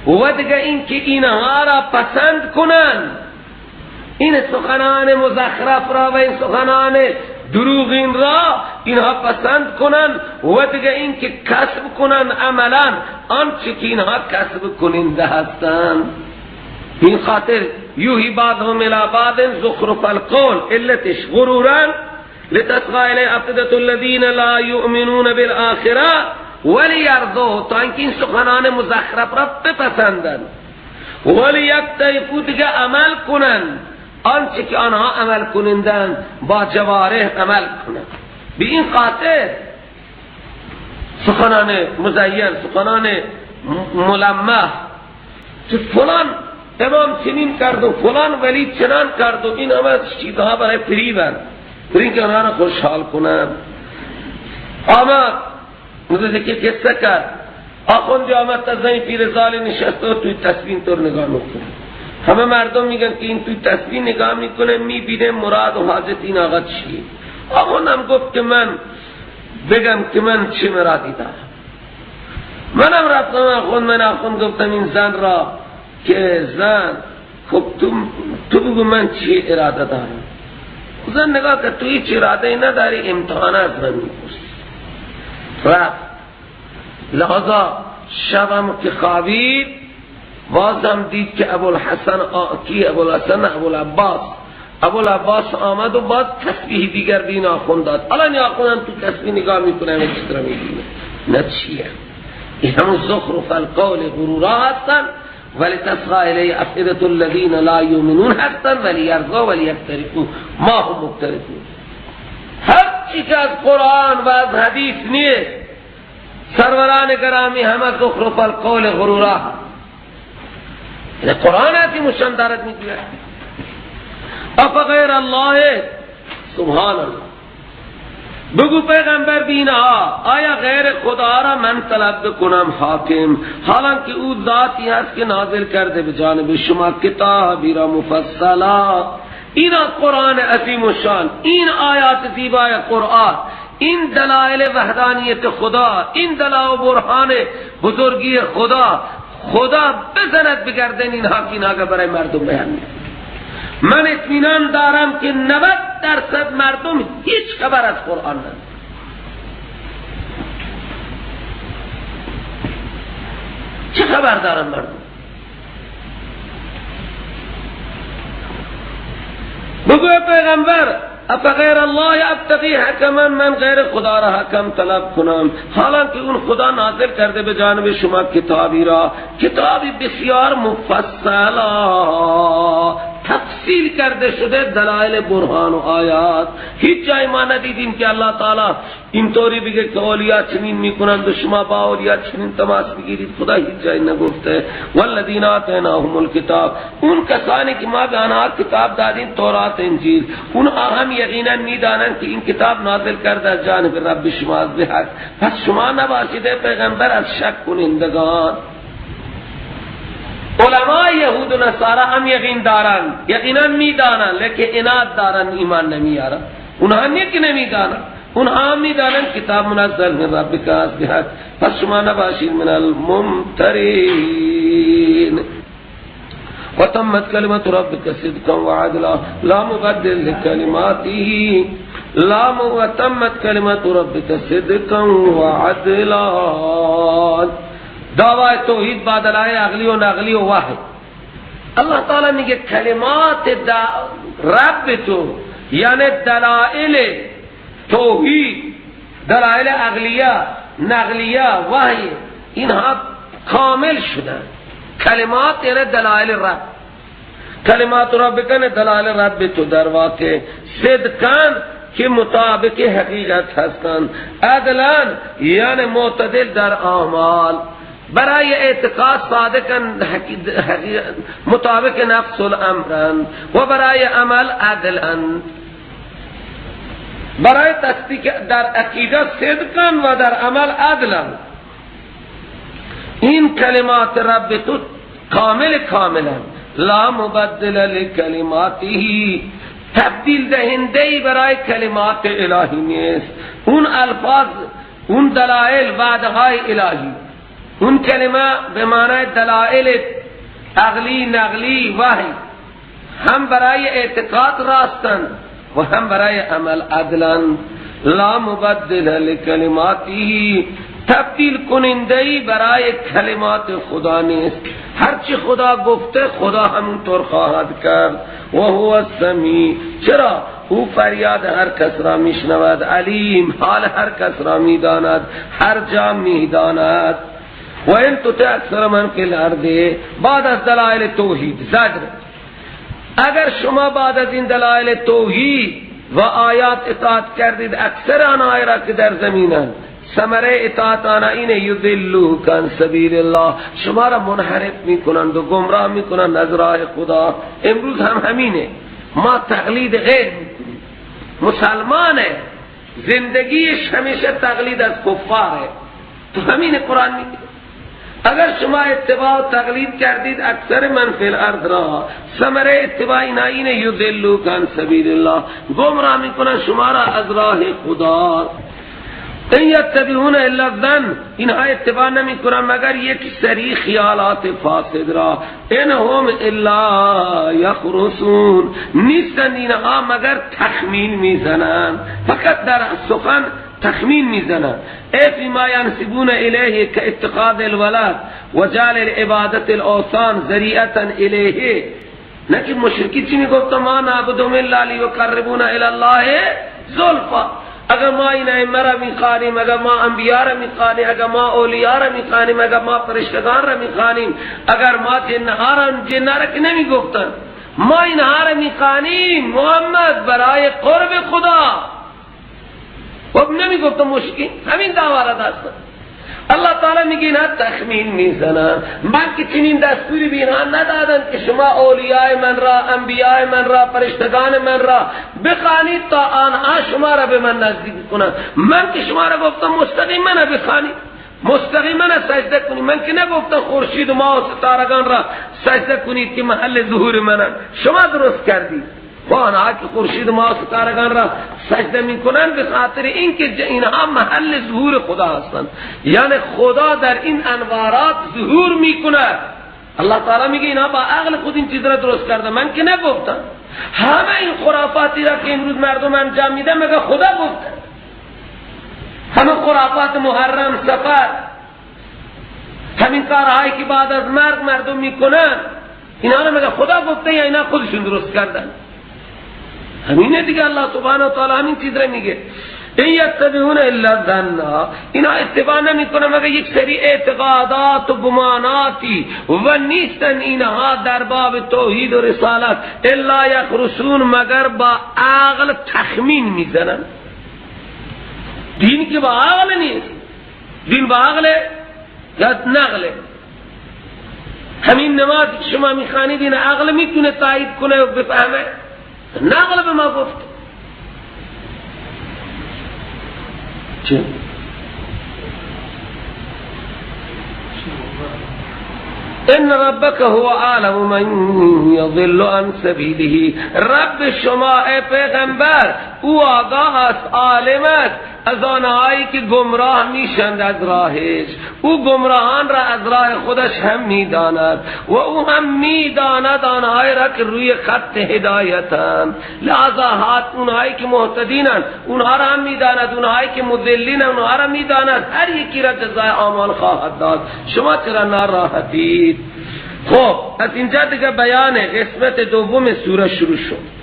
و دیگه این که اینها را پسند کنند، این سخنان مزخرف را و این سخنان دروغین را اینها پسند کنند. و دیگه این که کسب کنند عملا آنچه که اینها کسب کننده هستند. این خاطر یوهی بعضهم الی بعض زخرف القول علتش غرورن لتصغى الی افئدة الذین لا یؤمنون بالآخرة ولیرضوه تا اینکه این سخنان مزخرف را بپسندند ولیقترفوا دیگه عمل کنند آنچه که آنها عمل کنندند با جوارح عمل کنند. به این خاطر سخنان مزین سخنان ملمح که فلان امام چنین کرد و فلان ولی چنان کرد و این همه چیزها برای فریبند برای اینکه آنها را خوشحال کنند. آمد مدرسه که قصه کرد آخوندی آمد تا زنی پیرزال نشسته و توی تصویر طور نگاه میکنه. همه مردم میگن که این توی تصویر نگاه میکنه میبینه مراد و حاجت این آقا چیه. آخوندم گفت که من بگم که من چه مرادی دارم. منم رفتم آخوند گفتم این زن را که زن خب تو بگو من چه اراده دارم. زن نگاه که توی چه اراده نداری امتحانات من میپرسی. رفت لحظا شبم که خوابید بازم دید که ابوالحسن ابوالعباس آمد و باز تسبیح دیگر بین آخوند داد. الان آخوندم تو تسبیح نگاه میکنه و چطور میبینه نه چیه. این همون زخرف القول غرورا هستن ولی تصغى الی افئدة الذین لا یؤمنون هستن ولی یرضوا ولی یقترفوا ما هم مقترفون. هر چی که از قرآن و از حدیث نیست سروران گرامی همه زخرف القول غرورا. این قرآن هستی مشندرت میگوید افغیر الله سبحان الله. بگو پیغمبر بینها آیا غیر خدا را من طلب کنم حاکم حالانکه او ذاتی هست که نازل کرده به جانب شما کتابی را مفصلا. این قرآن عظیم و شان، این آیات زیبای قرآن، این دلائل وحدانیت خدا، این دلائل برهان بزرگی خدا بزند بگردن اینها که اینها برای مردم بیان می‌کنه. من اطمینان دارم که 90% مردم هیچ خبر از قرآن ندارند. چه خبر دارن مردم؟ بگو پیغمبر افغیر الله ابتغی حکما من غیر خدا را حکم طلب کنم حالانکه اون خدا نازل کرده به جانب شما کتابی را، کتابی بسیار مفصلا تفصیل کرده شده دلائل برهان و آیات. هیچ جای ما ندیدیم که الله تعالی اینطوری بگه که اولیاء چنین میکنند و شما با اولیاء چنین تماس بگیرید. خدا هیچ جای نگفته والذین آتیناهم الکتاب. اون کسانی که ما به آنها کتاب دادیم تورات انجیل اونها هم یقینا میدانند که این کتاب نازل کرده از جانب رب شما از بحق. پس شما نباشید پیغمبر از شک کنندگان. علماء یهود و نصارا هم یقین دارن، یقینا میدانن لیکن اناد دارن ایمان نمیارن. اونها نیست که نمیدانن، اونها هم میدانن کتاب منزل من ربک از بحق. پس شما نباشید من الممترین. و تمت کلمت ربک صدقا و عدلا لا مبدل لکلماته و تمت کلمت ربک صدقا و عدلا. دعوی توحید با دلائل عقلی و نقلی و وحی. اللہ تعالی میگه کلمات رب تو یعنی دلائل توحید، دلائل عقلیه، نقلیه، وحی اینها کامل شدن. کلمات یعنی دلائل رب. کلمات رب کن دلائل رب تو در واقع صدقان که مطابق حقیقت هستند، عدلان یعنی معتدل در اعمال، برای اعتقاد صادقاً مطابق نفس الامر و برای عمل عدلاً، برای تصدیق در عقیده صدقاً و در عمل عدلاً. این کلمات رب تو کاملا لا مبدل لکلماته، تبدیل دهنده برای کلمات الهی نیست. اون الفاظ، اون دلائل وعدهای الهی، اون کلمه به معنی دلائل عقلی، نقلی، وحی هم برای اعتقاد راستن و هم برای عمل عدلن. لا مبدل لکلماته، تبدیل کنندهی برای کلمات خدا نیست. هرچی خدا گفته خدا همونطور خواهد کرد. و هو السمیع، چرا؟ او فریاد هر کس را میشنود، علیم، حال هر کس را میداند، هر جا میداند. و این تطع اکثر من فی الارض، بعد از دلائل توحید زجر، اگر شما بعد از این دلائل توحید و آیات اطاعت کردید اکثر آنها را که در زمینند، ثمره اطاعت آنها اینه یضلوک عن سبیل الله، شما را منحرف میکنند و گمراه میکنند از راه خدا. امروز هم همینه، ما تقلید غیر میکنیم. مسلمانه زندگیش همیشه تقلید از کفاره، تو همین قرآن میگه اگر شما اتباع و تقلید کردید اکثر من فی الارض را، ثمره اتباع اینه یضلوک عن سبیل الله، گمراه میکنن شما را از راه خدا. این یتبعون الا الظن، اینها اتباع نمیکنن مگر یک سری خیالات فاسد را. ان هم الا یخرصون، نیستند اینها مگر تخمین میزنن، فقط در سخن تخمین میزنن. فی ما ینسبون الیه که اتخاذ الولد و جعل العبادت الاوثان ذریعتا الیه. نه که مشرکی چی میگفتن؟ ما نعبدهم الا لیقربونا الی الله زلفا، اگر ما این ائمه را میخوانیم، اگر ما انبیاء را میخوانیم، اگر ما اولیاء را میخوانیم، اگر ما فرشتگان را میخوانیم، اگر ما جنها را که نمیگفتن، ما اینها را میخوانیم محمد برای قرب خدا. و نمیگفتن مشکین، همین دعوا را داشتن. الله تعالی میگه اینا تخمین میزنن. من که چنین دستوری به اینها ندادن که شما اولیاء من را، انبیاء من را، فرشتگان من را بخوانید تا آنها شما را به من نزدیک کنند. من که شما را گفتم مستقیما بخوانید، مستقیما سجده کنید. من که نگفتم خورشید و ماه و ستارگان را سجده کنید که محل ظهور منن. شما درست کردید. و آنها که خورشید و ماه و ستارگان را سجده میکنند به خاطر اینکه اینها محل ظهور خدا هستند، یعنی خدا در این انوارات ظهور میکند. الله تعالی میگه اینها با عقل خود این چیز را درست کرده، من که نگفتم. همه این خرافاتی را که امروز مردم انجام میدن مگه خدا گفته؟ همه خرافات محرم، سفر، همین کارهایی که بعد از مرگ مردم میکنن، اینا را مگه خدا گفته یا اینا خودشون درست کردن؟ همینه دیگه. الله سبحانه و تعالی همین چیز را میگه این یتبعون الا الظن، اینا اتباع نمیکنن مگر یک سری اعتقادات و گماناتی، و نیستن اینها در باب توحید و رسالت الا یخرصون، مگر با عقل تخمین میزنن. دین که با عقل نیست، دین با عقل یا نقله. همین نماز که شما میخوانید این عقل میتونه تایید کنه و بفهمه؟ نقل به ما گفت. چه؟ ان ربک هو اعلم من یضل عن سبیله، رب شما ای پیغمبر او آگاه است، عالم است از آنهایی که گمراه میشند از راهش. او گمراهان را از راه خودش هم میداند و او هم میداند آنهایی را که روی خط هدایتند. لحظه اونهایی که مهتدینند اونها را هم میداند، اونهایی که مضلین اونها را میداند. هر یکی را جزای اعمال خواهد داد. شما چرا ناراحتید؟ خب از اینجا دیگه بیان قسمت دوم سوره شروع شد.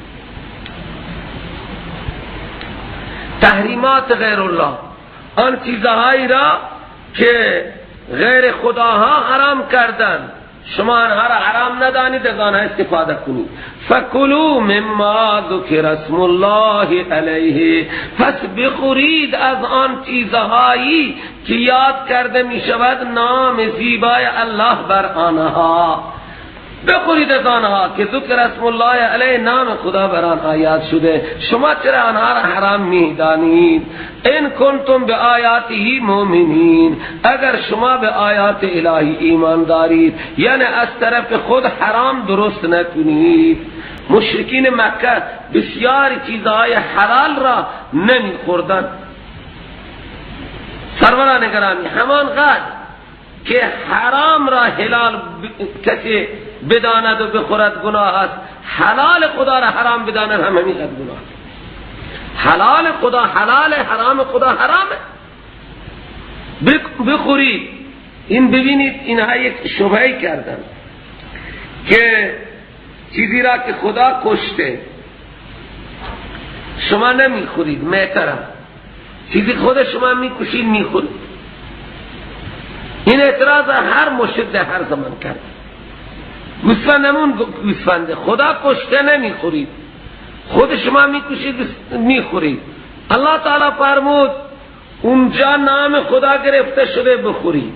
تحریمات غیر الله، آن چیزهایی را که غیر خداها حرام کردند شما آنها را حرام ندانید از آنها استفاده کنید. فکلوا مما ذکر اسم الله علیه، پس بخورید از آن چیزهایی که یاد کرده می شود نام زیبای الله بر آنها. بخورید از آنها که ذکر اسم الله علیه، نام خدا بر آنها یاد شده. شما چرا آنها را حرام می‌دانید؟ ان کنتم به آیاته مؤمنین، اگر شما به آیات الهی ایمان دارید، یعنی از طرف خود حرام درست نکنید. مشرکین مکه بسیار چیزهای حلال را نمی‌خوردند. سروران گرامی، همان قدر که حرام را حلال کسی بداند و بخورد گناه است، حلال خدا را حرام بداند هم همین قدر گناه. حلال خدا حلال، حرام خدا حرامه. بخورید. این ببینید اینها یک شبهه کردن. که چیزی را که خدا کشته شما نمیخورید، محترم، چیزی خود شما میکشید میخورید. این اعتراض هر مشرک در هر زمان کرد. گوسفند همون گوسفنده، خدا کشته نمیخورید، خود شما میکشید میخورید. الله تعالی فرمود اونجا نام خدا گرفته شده بخورید،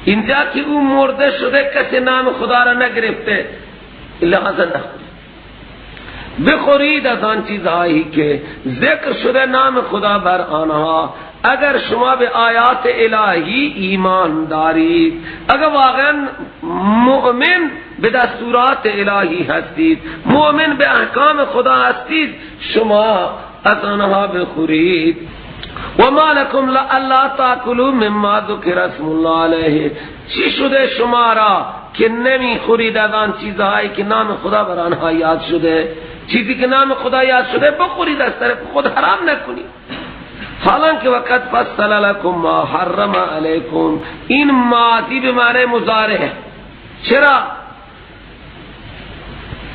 اینجا که اون مرده شده کسی نام خدا را نگرفته لحاظا نخورید. بخورید از آن چیزهایی که ذکر شده نام خدا بر آنها. اگر شما به آیات الهی ایمان دارید، اگر واقعا مؤمن به دستورات الهی هستید، مؤمن به احکام خدا هستید، شما از آنها بخورید. و ما لکم الا تاکلوا مما ذکر اسم الله علیه، چی شده شما را که نمیخورید از آن چیزهایی که نام خدا بر آنها یاد شده؟ چیزی که نام خدا یاد شده بخورید، از طرف خود حرام نکنید. حالانکه وقت فصل لکم ما حرم علیکم، این ماضی به معنی مضارع. چرا؟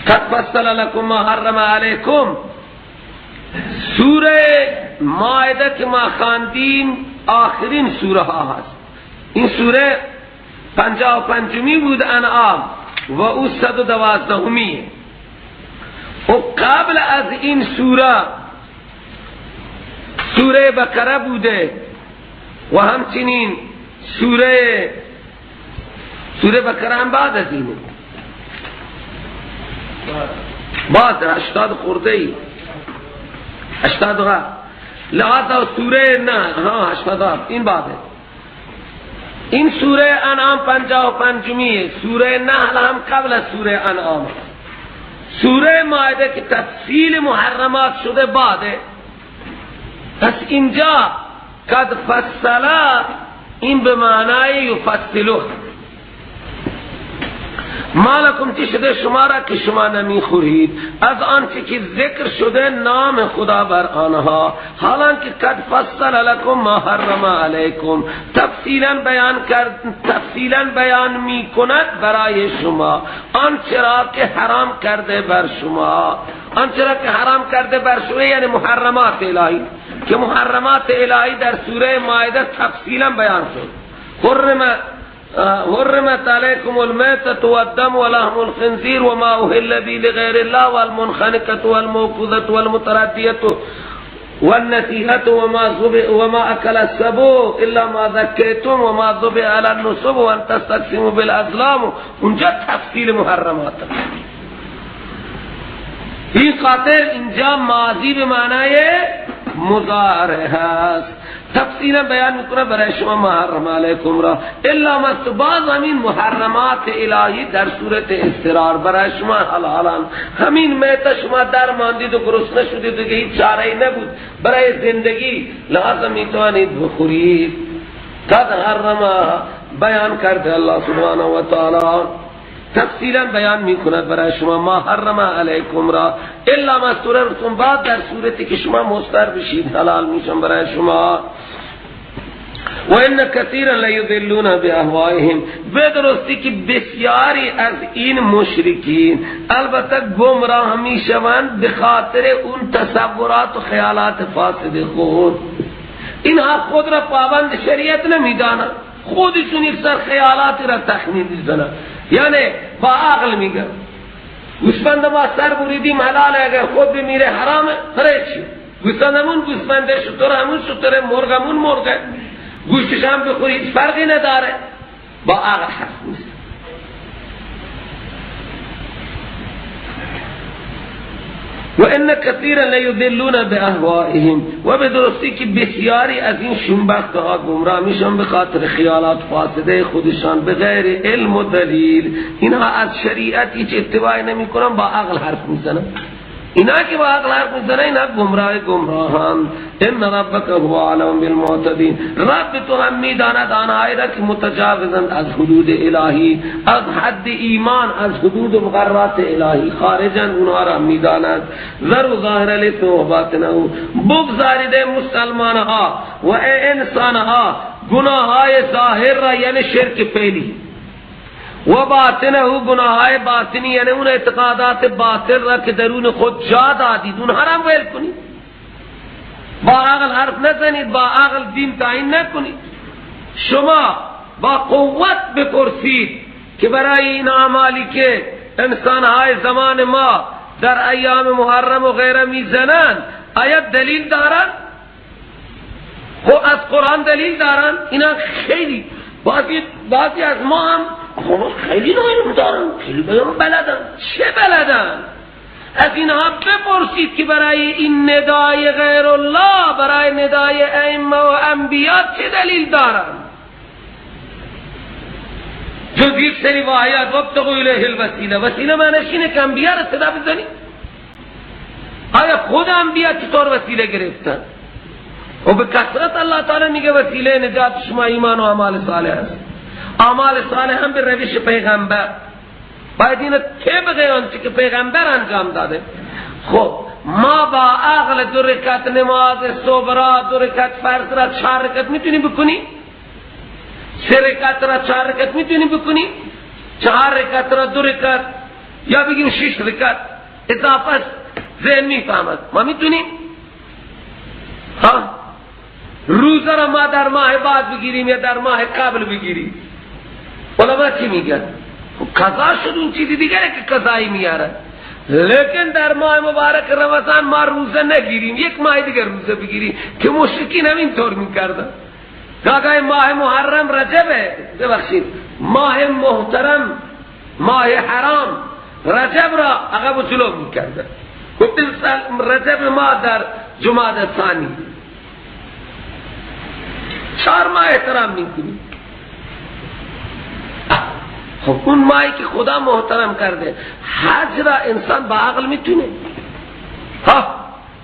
قد فصل لکم ما حرم علیکم، سوره مائده که ما خواندیم آخرین سوره ها هست. این سوره 55می بود انعام و او 112میه. و قبل از این سوره بقره بوده و همچنین سوره بقره هم بعد از اینه، بعد 80 خورده ای 80 لحظه سوره نه 80 این بعده. این سوره انعام 55میه، سوره نحل هم قبل از سوره انعام. سوره مائده که تفصیل محرمات شده بعده. پس اینجا قد فصل، این به معنای یفصله. مالکم چی شده شما را که شما نمیخورید از آنچه که ذکر شده نام خدا بر آنها، حالانکه قد فصل لکم ما حرم علیکم، تفصیلا بیان می کند برای شما آنچه را که حرام کرده بر شما. آنچه را که حرام کرده بر شما یعنی محرمات الهی، که محرمات الهی در سوره مائده تفصیلا بیان شد. حرمت علیکم المیتة والدم ولحم الخنزیر وما اهل به لغیر الله والمنخنقة والموقوذة والمتردية والنتيهة وما اکل السبع الا ما ذکیتم وما ذبح علی النصب وان تستقسموا بالازلام. اونجا تفصیل محرمات. این خاطر اینجا ماضی به معنای مضارع هست، تفصیلا بیان میکنه برای شما محرم علیکم را الا ما، بعض همین محرمات الهی در صورت اضطرار برای شما حلالن. همین میته شما در ماندید و گرسنه شدید و هیچ چاره‌ای نبود برای زندگی، لازم میتوانید بخورید. قد حرم بیان کرده الله سبحانه و تعالی، تفصیلا بیان میکند برای شما ما حرم علیکم را الا ما استررتم، بعد در صورتی که شما مضطر بشید حلال میشن برای شما. و ان کثیرا لیضلون باهوائهم، به درستی که بسیاری از این مشرکین البته گمراه میشوند به خاطر اون تصورات و خیالات فاسد خود. اینها خود را پابند شریعت نمیدانند، خودشون یک سر خیالاتی را تخمین میزنند، یعنی با عقل میگن گوسفند ما سر بریدیم حلاله، اگر خود بمیره حرامه. برای چی؟ گوسفند همون گوسفنده، شتر همون شتره، مرغ همون مرغه، گوشتش هم بخوری هیچ فرقی نداره. با عقل حرف نیست. و ان کثیرا لیضلون باهوائهم، و به درستی که بسیاری از این شنبخت ها گمراه میشن به خاطر خیالات فاسده خودشان به غیر علم و دلیل. اینها از شریعت هیچ اتباعی نمیکنن، با عقل حرف میزنن. اینا که با عقل حرف میزنن اینا گمراهان. ان ربک هو اعلم بالمعتدین، رب تو هم میداند آنهایی را که متجاوزند از حدود الهی، از حد ایمان، از حدود مقررات الهی خارجند، اونها را میداند. ذروا ظاهر الاثم و باطنه، بگذارید مسلمان ها و انسان ها گناه های ظاهر را یعنی شرک فعلی و باطنه گناهای باطنی یعنی اون اعتقادات باطل را که درون خود جا دادید اونها را ول کنید. با عقل حرف نزنید، با عقل دین تعیین نکنید. شما با قوت بپرسید که برای این اعمالی که انسانهای زمان ما در ایام محرم و غیره میزنند آیا دلیل دارن؟ خب از قرآن دلیل دارن؟ اینا خیلی بعضی از ما هم خیلی نایلم دارن، خیلی بلدن. چه بلدن؟ از اینها بپرسید که برای این ندای غیر الله، برای ندای ائمه و انبیا چه دلیل دارن؟ جز یک سری واحیات وابتغوا الیه الوسیله. وسیله معنیش اینه که انبیا را صدا بزنید. آیا خود انبیا چطور وسیله گرفتن؟ و به کثرت الله تعالی میگه وسیله نجات شما ایمان و اعمال صالح است. اعمال صالح هم به روش پیغمبر، باید این طبق آنچه که پیغمبر انجام داده. خب ما با عقل 2 رکعت نماز صبح را 2 رکعت فرض را 4 رکعت میتونیم بکنیم؟ 3 رکعت را 4 رکعت میتونیم بکنیم؟ 4 رکعت را 2 رکعت یا بگیم 6 رکعت اضافه ذهن میفهمد ما میتونیم؟ روزه را ما در ماه بعد بگیریم یا در ماه قبل بگیریم؟ علما چی میگن؟ قضا شد اون چیزی دیگره که قضایی میاره. لیکن در ماه مبارک رمضان ما روزه نگیریم، یک ماه دیگر روزه بگیریم که مشرکین هم اینطور میکردن. گاگای ماه محرم رجبه، ببخشید ماه محترم ماه حرام رجب را عقب و جلو میکردن. گفتن رجب ما در جمادی ثانی 4 ماه احترام میکنیم. خب اون ماهی که خدا محترم کرده حج را انسان با عقل میتونه؟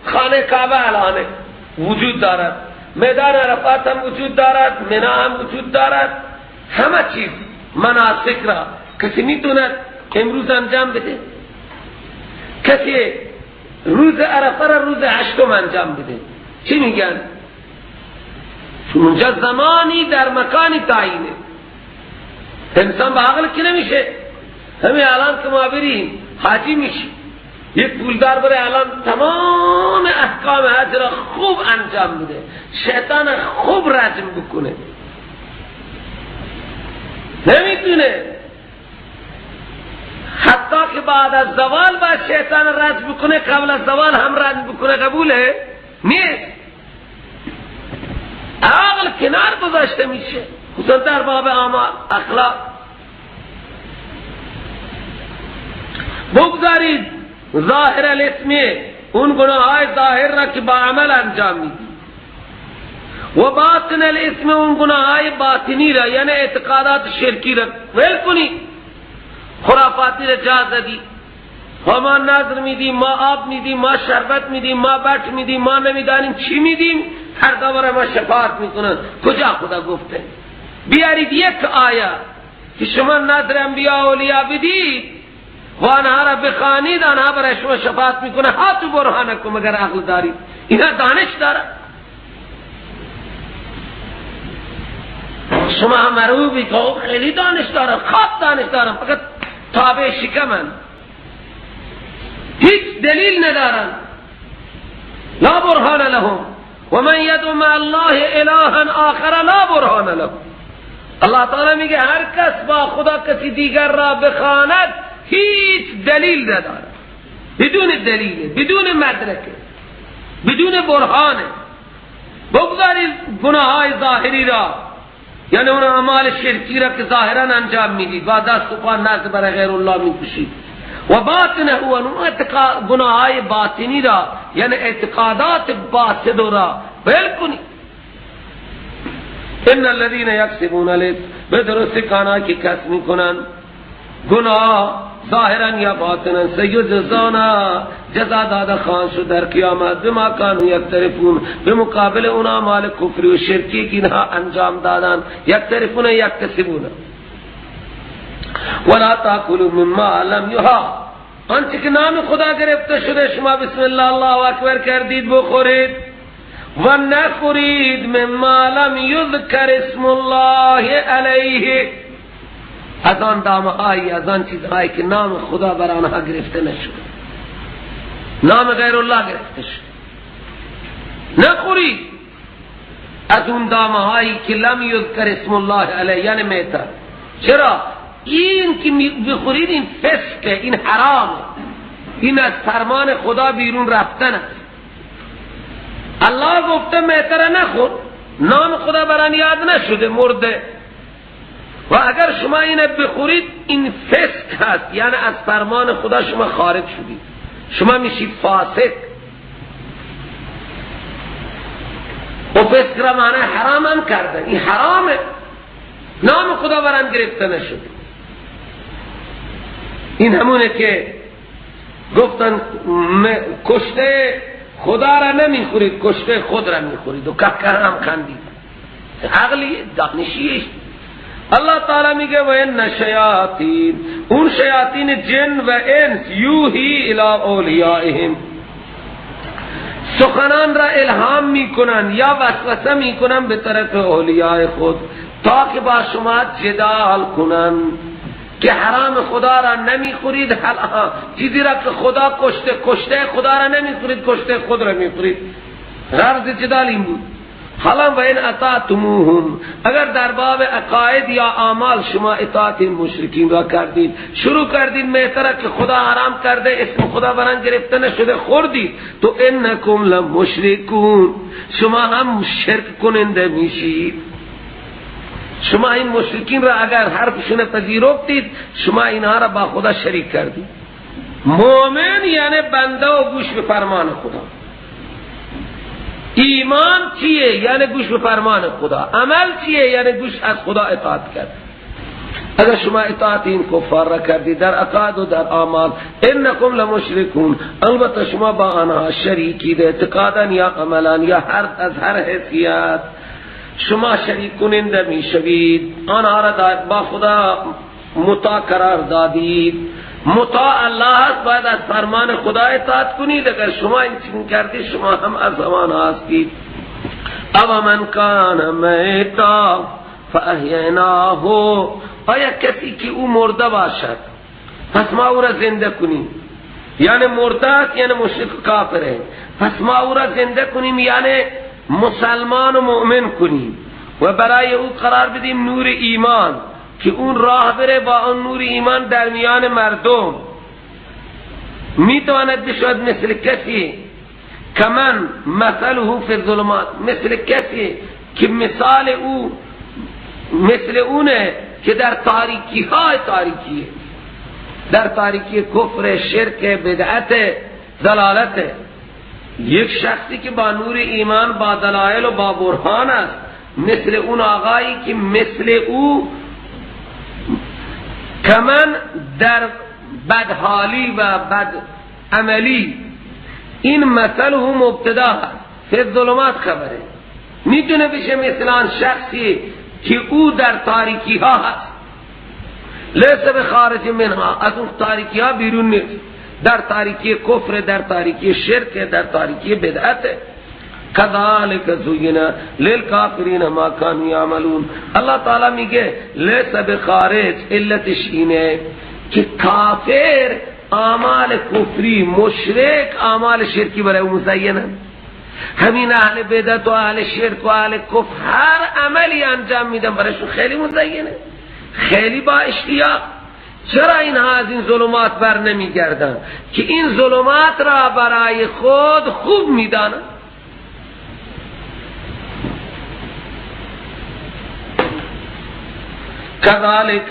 خانه کعبه الان وجود دارد، میدان عرفات هم وجود دارد، منا هم وجود دارد، همه چیز مناسک را کسی میتونه امروز انجام بده؟ کسی روز عرفه را روز 8 انجام بده؟ چی میگن؟ چون اونجا زمانی در مکانی تعیینه. انسان با عقل که نمیشه. همین الان که ما بریم حاجی میشی، یک پولدار بره الان تمام احکام حج را خوب انجام بده، شیطان خوب رجم بکنه، نمیتونه. حتی که بعد از زوال باید شیطان رجم بکنه، قبل از زوال هم رجم بکنه قبوله؟ نیست. عقل کنار گذاشته میشه، خصوصا در باب اعمال اخلاق. بگذارید ظاهر الاسم، اون گناه های ظاهر را که با عمل انجام میدی، و باطن الاسم، اون گناه های باطنی را یعنی اعتقادات شرکی را ول کنی. خرافاتی را جا زدی، ما نظر میدیم، ما آب میدیم، ما شربت میدیم، ما بٹ میدیم، ما نمیدانیم چی میدیم، هر دوباره ما شفاعت میکنن. کجا خدا گفته؟ بیارید یک آیه که شما نظر انبیاء و اولیاء بدید و آنها را بخوانید، آنها برای شما شفاعت میکنه. هاتو برهانکم اگر عقل دارید. اینا دانش داره. شما هم مروبی که خیلی دانش دارن، خواب دانش دارن، فقط تابع شکمن، هیچ دلیل ندارن. لا برهان لهم و من یدعو مع الله الها آخر لا برهان له. الله تعالی میگه هر کس با خدا کسی دیگر را بخواند هیچ دلیل نداره، بدون دلیل، بدون مدرکه، بدون برهانه. بگذارید گناه های ظاهری را، یعنی اون اعمال شرکی را که ظاهرا انجام میدید و دست و پا نزد برای غیر الله میکشید، و باطنه و اون گناه های باطنی را یعنی اعتقادات باطل را ول کنید. ان الذين يكسبون الاثم، به درستی کانایی که کسب میکنن گناه ظاهرا یا باطنا سیجزانا، جزا داده خواهند شد در قیامت بما کانوا یقترفون، به مقابل اون اعمال کفری و شرکی که اینها انجام دادن. یقترفون یکتسبون. ولا تاکلوا مما لم یها، آنچه که نام خدا گرفته شده شما بسم الله الله اکبر کردید بخورید، و نخورید مما لم یذکر اسم الله علیه، از آن دامهایی، از آن چیزهایی که نام خدا بر آنها گرفته نشد، نام غیر الله گرفته شد. نخورید از اون دامهایی که لم یذکر اسم الله علیه، یعنی میتر. چرا؟ این که بخورید این فسقه، این حرام، این از فرمان خدا بیرون رفتن است. الله گفته میتر نخور، نام خدا بر آن یاد نشده، مرده. و اگر شما اینه بخورید این فسق هست، یعنی از فرمان خدا شما خارج شدید، شما میشید فاسق. و فسق را معنی حرام هم کردن، این حرامه، نام خدا برام گرفته نشد. این همونه که گفتن کشته خدا را نمیخورید، کشته خود را میخورید و که هم خندید. عقلی دانشیه. الله تعالی میگه و ان شیاطین، اون شیاطین جن و انس یوحی الی اولیائهم، سخنان را الهام میکنن یا وسوسه میکنن به طرف اولیاء خود تا که با شما جدال کنن که حرام خدا را نمیخورید، چیزی را که خدا کشته خدا را نمیخورید، کشته خود را میخورید. غرض جدال این بود. حالا و این اطاعتموهم، اگر در باب عقاید یا اعمال شما اطاعت مشرکین را کردید، شروع کردید میتره که خدا حرام کرده، اسم خدا بران گرفته نشده، خوردید، تو انکم لمشرکون، شما هم شرک کننده میشید. شما این مشرکین را اگر حرفشون پذیرفتید، شما اینها را با خدا شریک کردید. مومن یعنی بنده و گوش به فرمان خدا. ایمان چیه؟ یعنی گوش به فرمان خدا. عمل چیه؟ یعنی گوش از خدا اطاعت کرد. اگر شما اطاعت این کفار را کردید در عقاید و در اعمال، انکم لمشرکون، البته شما با آنها شریکید، اعتقادا یا عملا یا از هر حیثیت شما شریک کننده می شوید. آنها را با خدا مطاع قرار دادید. مطاع الله است، باید از فرمان خدا اطاعت کنید. اگر شما این چیز کردید شما هم از همان هستید. او من کان میتا فاحیناه، آیا کسی که او مرده باشد پس ما او را زنده کنیم، یعنی مرده است یعنی مشرک کافره، پس ما او را زنده کنیم یعنی مسلمان و مؤمن کنیم و برای او قرار بدیم نور ایمان که اون راه بره با اون نور ایمان در میان مردم. میتواند بشود مثل کسی که من مثله فی الظلمات، مثل کسی که مثال او مثل اونه که در تاریکی های تاریکیه، در تاریکی کفر، شرک، بدعت، ضلالت. یک شخصی که با نور ایمان، با دلائل و با برهان است، مثل اون آقایی که مثل او کمن در بدحالی و بد عملی. این مثل هم مبتدا هست، فی الظلمات خبره. میتونه بشه مثل آن شخصی که او در تاریکی ها هست، لیس بخارج منها، از اون تاریکی ها بیرون نیست، در تاریکی کفر، در تاریکی شرک، در تاریکی بدعت. کذالک زینا للکافرین ما کانوا یعملون. الله تعالی میگه لیس بخارج، علتش اینه که کافر اعمال کفری، مشرک اعمال شرکی برای او مزینه. همین اهل بدعت و اهل شرک و اهل کفر هر عملی انجام میدن برایشون خیلی مزینه، خیلی با اشتیاق. چرا اینها از این ظلمات بر نمیگردن؟ که این ظلمات را برای خود خوب میدانند. کذالک،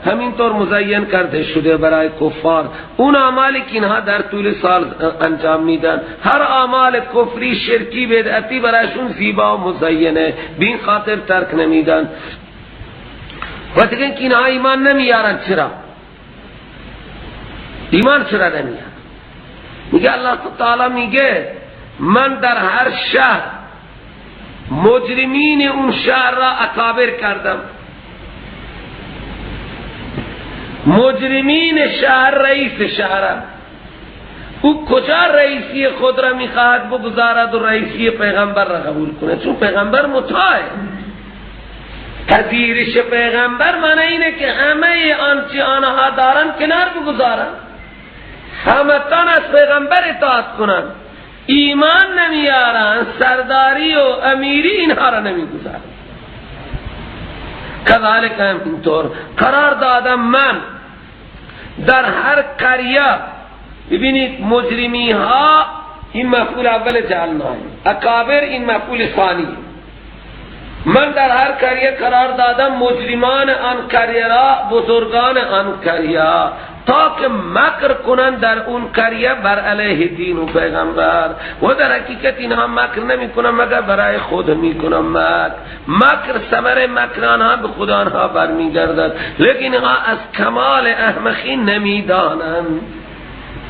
همینطور مزین کرده شده برای کفار اون اعمالی که اینها در طول سال انجام میدن. هر اعمال کفری، شرکی، بدعتی برایشون زیبا و مزینه، بین خاطر ترک نمیدن. و دیگه که اینها ایمان نمیارن. چرا؟ ایمان چرا نمیارن؟ میگه الله تعالی میگه من در هر شهر مجرمین اون شهر را اکابر کردم. مجرمین شهر رئیس شهر، او کجا رئیسی خود را میخواهد بگذارد و رئیسی پیغمبر را قبول کنه؟ چون پیغمبر مطاعه. پذیرش پیغمبر معنی اینه که همه آنچه آنها دارن کنار بگذارن، همتان از پیغمبر اطاعت کنن، ایمان نمیارن، سرداری و امیری اینها را نمیگذارن. کذالک هم اینطور قرار دادم من در هر قریه. ببینید مجرمی ها این مفعول اول جعلناه، اکابر این مفعول ثانی. من در هر قریه قرار دادم مجرمان آن قریه را بزرگان آن قریه، تا که مکر کنند در اون قریه بر علیه دین و پیغمبر. و در حقیقت اینها مکر نمی کنند مگر برای خود می کنند. مکر ثمر مکر آنها به خود آنها برمی گردد، لیکن اینها از کمال احمقی نمی دانند.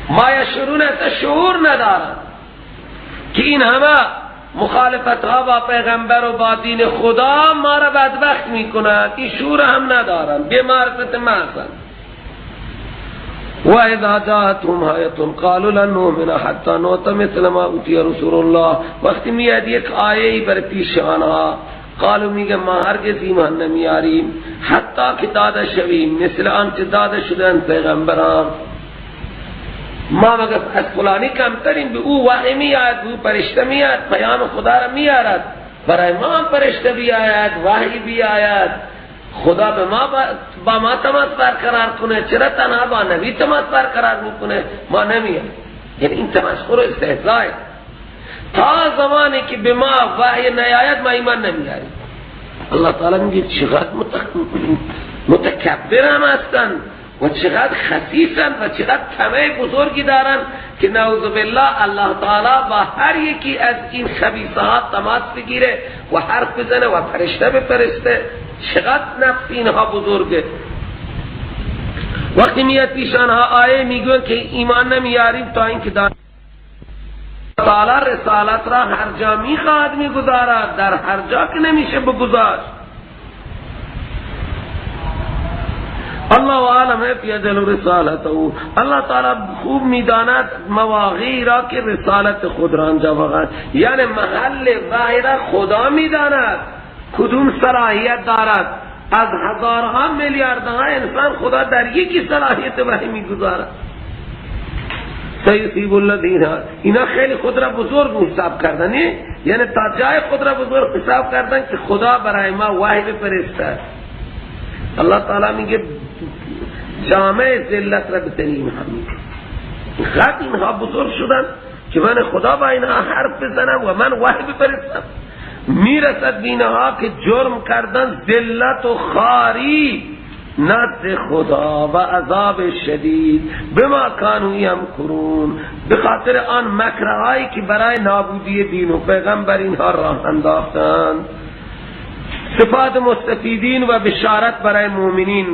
ما یشعرون، شعور ندارند که این همه مخالفت ها با پیغمبر و با دین خدا ما را بدبخت می کند. این شعور هم ندارند، بی معرفت محض. و اذا جاءتهم آیه قالوا لن نؤمن حتی نؤتی مثل ما اوتی رسول الله. وقتی میاد یک آیه بر پیش آنها، قالوا میگه ما هرگز ایمان نمیاریم حتی که داده شویم مثل آنچه داده شدن پیغمبران. ما مگر از فلانی کمترین، به او وحی میاد، به او فرشته میاد، پیام خدا را میارد، برای ما هم فرشته بیاید، وحی بیاید، خدا به ما با ما تماس برقرار کنه، چرا تنها با نبی تماس برقرار میکنه؟ ما نمیاد. یعنی این تمسخر و استهزاء. تا زمانی که به ما وحی نیاید ما ایمان نمیاریم. الله تعالی میگه چقدر متکبر هم هستن و چقدر خسیسن و چقدر طمع بزرگی دارن که نعوذ بالله الله تعالی با هر یکی از این خبیثه ها تماس بگیره و حرف بزنه و فرشته بفرسته. چقدر نفس اینها بزرگه. وقتی میاد پیش آنها آیه میگوین که ایمان نمیاریم تا اینکه تعالی رسالت را هر جا میخواد میگذارد، در هر جا که نمیشه بگذاشت. الله عالم فی اجل رسالته. الله تعالی خوب میداند مواقعی را که رسالت خود را انجام دهد، یعنی محل وحی را خدا میداند کدوم صلاحیت دارد. از هزارها میلیاردها انسان خدا در یکی صلاحیت وحی میگذارد. سیصیب الذین، اینا خیلی خود را بزرگ حساب کردن، یعنی تا جای خود را بزرگ حساب کردن که خدا برای ما وحی بفرسته. الله تعالی میگه جامعه ذلت را بتنیم همین خط اینها بزرگ شدن که من خدا با اینها حرف بزنم و من وحی بفرستم. میرسد بینها که جرم کردن ذلت و خاری نزد خدا و عذاب شدید بما کانوا یمکرون، به خاطر آن مکرهایی که برای نابودی دین و پیغمبر اینها راه انداختند. صفات مستفیدین و بشارت برای مؤمنین.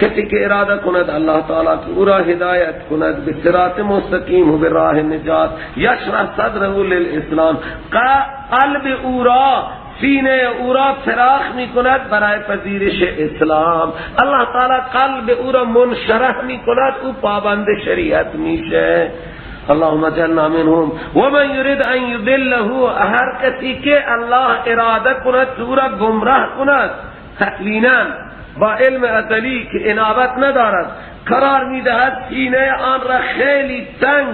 کسی که اراده کند الله تعالی که او را هدایت کند به صراط مستقیم و به راه نجات، یشرح صدره للاسلام، قلب او را، سینه او را فراخ می کند برای پذیرش اسلام. الله تعالی قلب او را منشرح می کند، او پابند شریعت میشه. اللهم اجعلنا منهم ومن يريد ان يضله، هر کسی که الله اراده کند او را گمراه کند تقلینا با علم ازلی که انابت ندارد، قرار میدهد سینه آن را خیلی تنگ،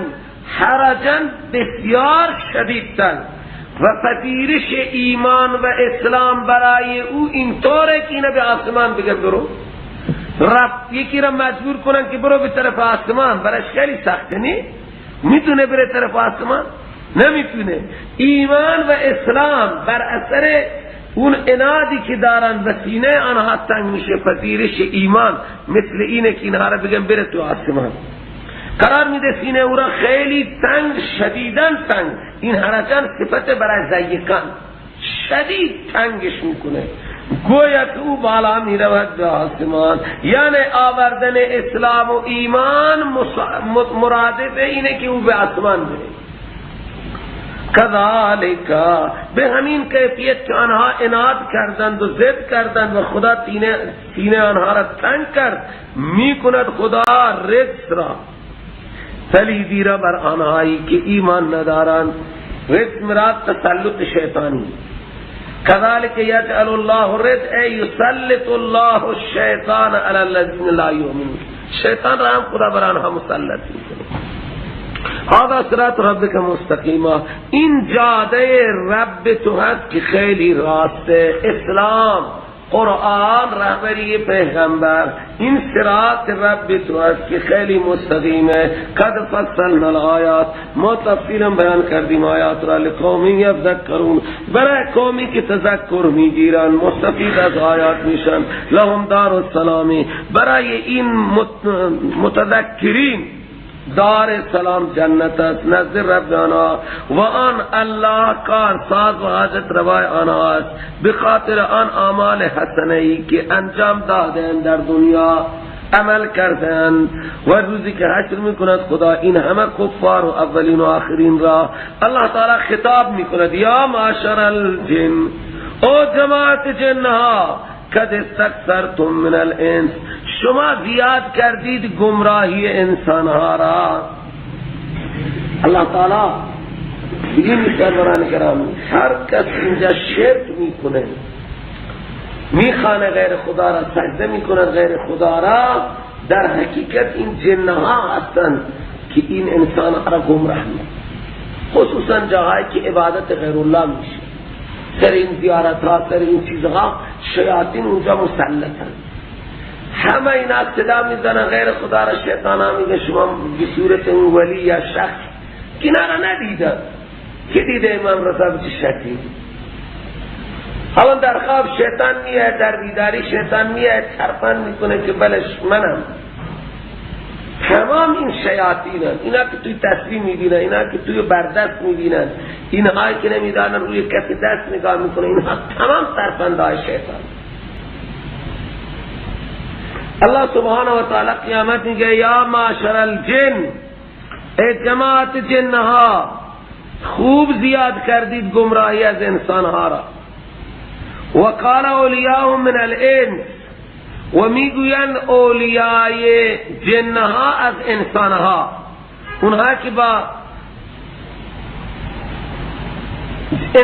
حرجن بسیار شدید تنگ، و پذیرش ایمان و اسلام برای او اینطوره که اینه به آسمان بگه برو. یکی را مجبور کنن که برو به طرف آسمان، برایش خیلی سخته نی؟ میتونه بره طرف آسمان؟ نمیتونه. ایمان و اسلام بر اثر اون انادی که دارن و سینه آنها تنگ میشه، پذیرش ایمان مثل اینه که اینها را بگن بره تو آسمان، قرار میده سینه او را خیلی تنگ، شدیدن تنگ. این حرکان صفت برای ضیقان، شدید تنگش میکنه، گویا که او بالا میرود به آسمان. یعنی آوردن اسلام و ایمان مرادف اینه که او به آسمان بره. کذالک، به همین کیفیت که آنها اناد کردند و ضد کردند و خدا سینه آنها را تنگ کرد، میکند خدا رزق را، سلیدی را بر آنهایی که ایمان ندارند. رزق مراد تسلط شیطانی. كذلك يجعل الله الرزق يسلط الله الشیطان على الذين لا يؤمنون. شیطان را هم خدا بر آنها مسلط میکنه. هذا صراط ربک مستقیما. این جاده رب تو هست که خیلی راسته. اسلام، قرآن، رهبری پیغمبر، این صراط رب تو هست که خیلی مستقیمه. قد فصلنا الآیات، ما تفصیلا بیان کردیم آیات را لقوم یذکرون، برای قومی که تذکر میگیرن، مستفید از آیات میشن. لهم دار السلامی، برای این متذکرین دار سلام جنت است نزد رب آنها و آن الله کار ساز و حاجت روای آنها است بخاطر آن اعمال حسنه ای که انجام دادند در دنیا عمل کردند و روزی که حشر میکند خدا این همه کفار و اولین و آخرین را الله تعالی خطاب میکند یا معشر الجن، او جماعت جنها، قد استكثرتم من الانس، شما زیاد کردید گمراهی انسانها را. الله تعالی بگیم سروران کرام، هر کس اینجا شرک میکنه، میخوانه غیر خدا را، سجده میکنه غیر خدا را، در حقیقت این جنها هستند که این انسان را گمراه میکنه. خصوصا جاهایی که عبادت غیر الله میشه، سر این زیارت ها، سر این چیزها شیاطین اونجا مسلطن. همه اینا صدا میزنن غیر خدا را، شیطان ها میگه شما به صورت اون ولی یا شخص که نرا ندیدن، که دیده امام رضا به چه شکلی. حالا در خواب شیطان میاد، در بیداری شیطان میاد ترپن میکنه که بلش منم. تمام این شیاطین هست، اینا که توی تصویر میبینن، اینا که توی بردست میبینن، اینهایی که نمیدانن روی کسی دست نگاه میکنن، اینها تمام سرپنده های شیطان. الله سبحانه و تعالی قیامت میگه یا معشر الجن، ای جماعت جنها، خوب زیاد کردید گمراهی از انسانها را. و قال اولیاءهم من الانس، و میگویند اولیای جنها از انسانها، اونها که با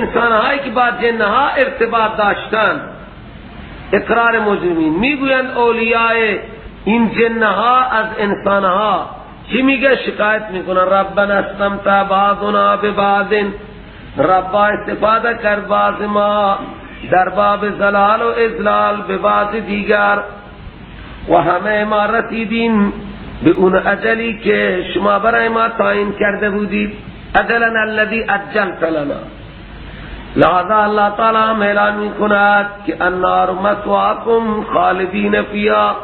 انسانهایی که با جنها ارتباط داشتن، اقرار مجرمین، میگویند اولیای این جنها از انسانها. چی میگه؟ شکایت میکنن ربنا استمتع بعضنا ببعض، ربا استفاده کرد بعض ما در باب زلال و ازلال به بعض دیگر، و همه ما رسیدیم به اون اجلی که شما برای ما تعیین کرده بودید، اجلنا الذی اجلت لنا. لہذا اللہ تعالی اعلان میکند که النار مثواکم خالدین فیها،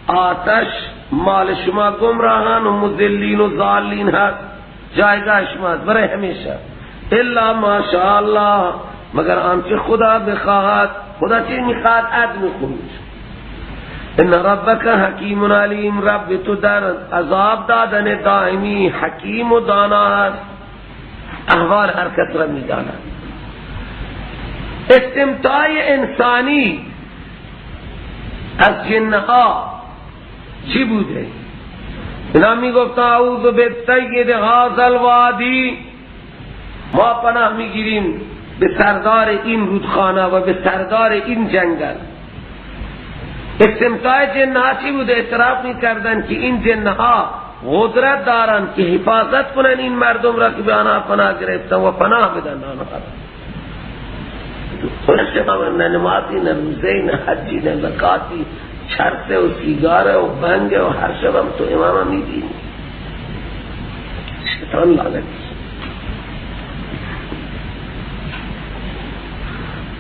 آتش مال شما گمراهان و مذلین و ضالین هست، جایگاه شما برای همیشه. الا ماشاء الله، مگر آنچه خدا بخواهد. خدا چی میخواد؟ عدم خروج. ان ربک حکیم علیم، رب تو در عذاب دادن دائمی حکیم و دانا است، احوال هر کس را میداند. استمتاع انسانی از جنها چی بوده؟ اینا میگفت اعوذ بالسید هذا الوادی، ما پناه میگیریم به سردار این رودخانه و به سردار این جنگل. استمتاع جنها چی بوده؟ اعتراف میکردن که این جنها قدرت دارن که حفاظت کنن این مردم را که به آنها پناه گرفتن و پناه بدن آنها را. نه نمازی، نه روزه، نه حجی، نه زکاتی، چرسه و سیگاره و بنگ و هر شب هم تو امام میدینی. شیطان لعنتی.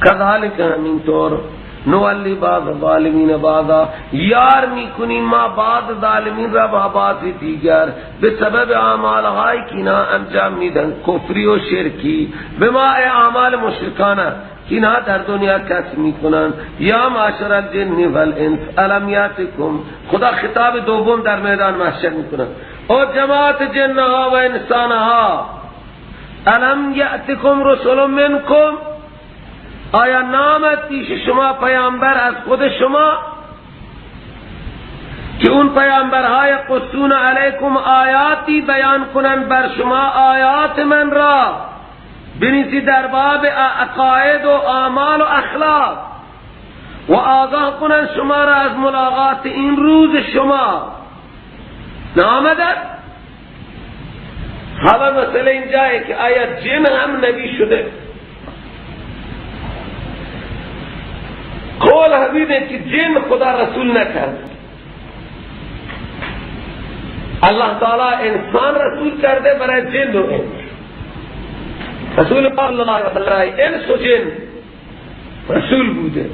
کذالک همینطور نولی بعض ظالمین بعضا، یار میکنیم ما بعض ظالمین را با بعض دیگر به سبب اعمالهایی که اینا انجام میدن، کفری و شرکی، به ما اعمال مشرکانه که اینا در دنیا کسب میکنن. یا معشر الجن والانس الم یاتکم، خدا خطاب دوم در میدان محشر میکنن، او جماعت جنها و انسانها، الم یاتکم رسول منکم، آیا نامد پیش شما پیامبر از خود شما که اون پیامبرهای قصون علیکم آیاتی بیان کنن بر شما آیات من را، بنویسید در باب عقاید و اعمال و اخلاق و آگاه کنند شما را از ملاقات این روز شما. نامده حالا مسئله اینجایه که آیا جن هم نبی شده؟ قول حبیبه که جن خدا رسول نکرد، الله تعالی انسان رسول کرده برای جن و انس. رسول الله صلی الله علیه و سلم انس و جن رسول بوده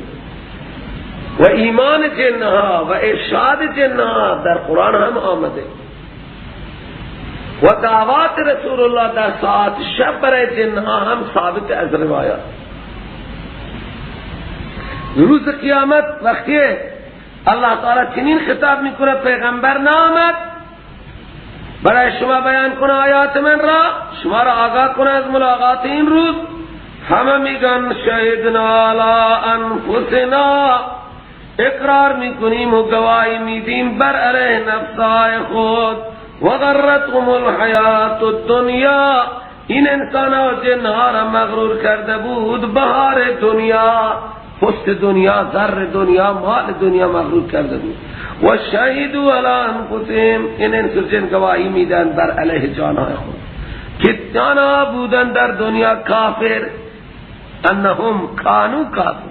و ایمان جنها و ارشاد جنها در قرآن هم آمده و دعوات رسول الله در ساعت شب برای جنها هم ثابت از روایات. روز قیامت وقتی الله تعالی چنین خطاب میکنه پیغمبر نامد برای شما بیان کنه آیات من را، شما را آگاه کنه از ملاقات این روز، همه میگن شهدنا علی انفسنا، اقرار میکنیم و گواهی میدیم بر علیه نفسای خود، و غرتهم الحیات الدنیا، این انسان و جنها را مغرور کرده بود بهار دنیا، پست دنیا، زر دنیا، مال دنیا مغرور کرده بود. و شهدوا علی انفسهم، این انس و جن گواهی میدن بر علیه جانهای خود که جانها بودن در دنیا کافر، انهم کانوا کافر،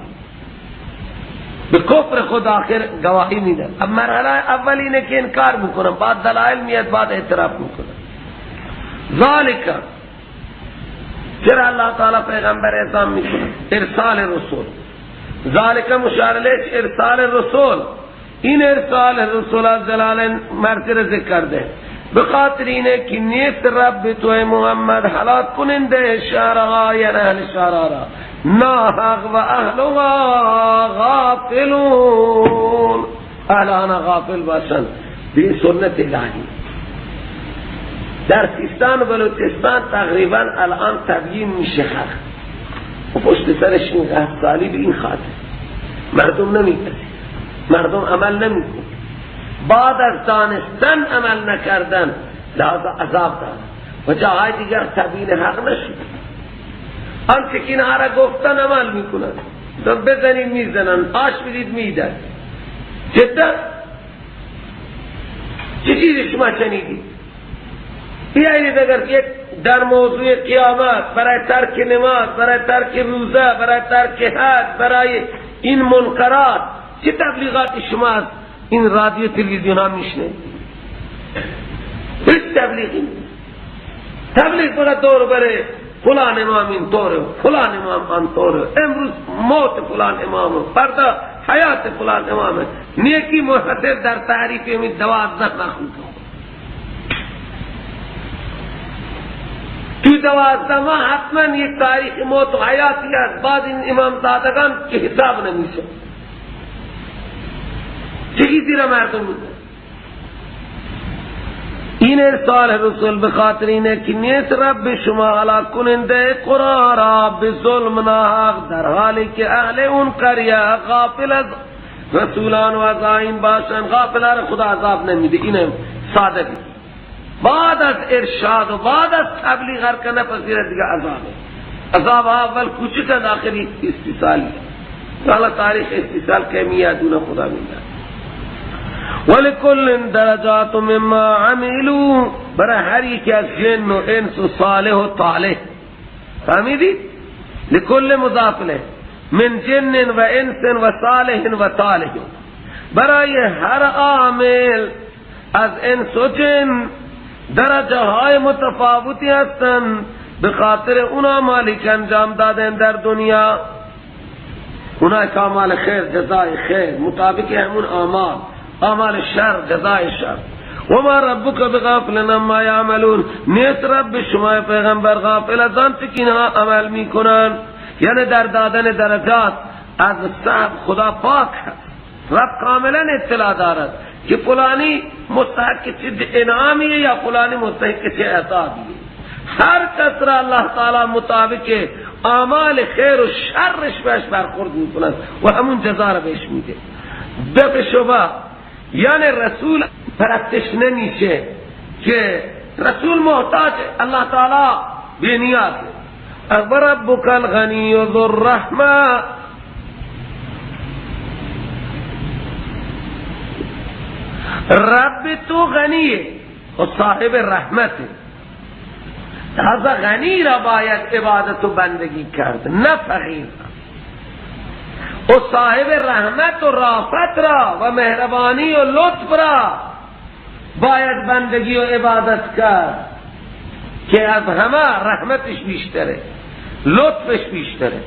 به کفر خود آخر گواهی میدن. اب مرحله اول اینه که انکار میکنن، بعد دلائل میاد، بعد اعتراف میکنن. ذالک، چرا اللہ تعالی پیغمبر اعظام میکنه؟ ارسال رسول. ذالک مشار الیه ارسال رسول، این ارسال رسول از جلال مرتبه ذکر ده به خاطر اینه که نیست رب تو محمد هلاک کننده شهرها یا اهل شهرها را، ناحق و اهلها غافلون، اهلها غافل باشن به سنت الهی. در سیستان و بلوچستان تقریبا الان تبیین میشه خلق و پشت سرش این قهد سالی به این خاطر مردم نمیپذیرند، مردم عمل نمیکنند، بعد از دانستن عمل نکردن لحظه عذاب دارد و جاهای دیگر تبیین حق نشد. آنچه که اینها را گفتن عمل میکنند، بزنید میزنند، آش بدید میدن. جدا چه چیزی شما شنیدید؟ بیایید اگر یک در موضوع قیامت برای ترک نماز، برای ترک روزه، برای ترک حج، برای این منکرات چه تبلیغاتی شما از این رادیو تلویزیون ها میشنه؟ هیچ تبلیغی نیست. تبلیغ برای دور بره فلان امام این طوره، فلان امام آن طوره، امروز موت فلان امامه، فردا حیات فلان امامه، نیکی محتر در تعریف امید 12 مخلوق. تو 12 ماه حتما یک تاریخ موت و حیاتی است، بعد این امام زادگان که حساب نمیشه. چیزی را مردم میدن. این ارسال رسول بخاطر اینه که نیست رب شما هلاک کننده قرآن را به ظلم ناحق، در حالی که اهل اون قریه غافل از رسولان و عزائم باشن، غافل را خدا عذاب نمیده. اینه صادقی. بعد از ارشاد و بعد از تبلیغ هر کنه پذیره دیگه عذابه. عذاب اول کوچک از آخری استیصالی. حالا تاریخ استیصال که میادون خدا میده. ولکل درجات مما عملوا، برای هر یک از جن و انس و صالح و طالح. فهمیدید؟ لکل مضاف له، من جن و انس و صالح و طالح، برای هر عامل از انس و جن درجه های متفاوتی هستند به خاطر اونا مالی که انجام دادن در دنیا. اونا کامال خیر جزای خیر مطابق همون اعمال شر جزای شر. و ما ربک بغافل عما یعملون، نیست رب شما پیغمبر غافل از آنچه که اینها عمل میکنن. یعنی در دادن درجات از صاحب خدا پاک هست. رب کاملا اطلاع دارد که فلانی مستحق چه انعامیه یا فلانی مستحق چه عذابیه. هر کس را الله تعالی مطابق اعمال خیر و شرش بهش برخورد میکنند و همون جزا را بهش میده. به شبه یعنی رسول پرستش نمیشه که رسول محتاج الله تعالی بی نیازه ربک الغنی ذو الرحمه، رب تو غنیه و صاحب رحمته، لذا غنی را باید عبادت و بندگی کرد نه فقیر. و صاحب رحمت و رافت را و مهربانی و لطف را باید بندگی و عبادت کرد که از همه رحمتش بیشتره، لطفش بیشتره.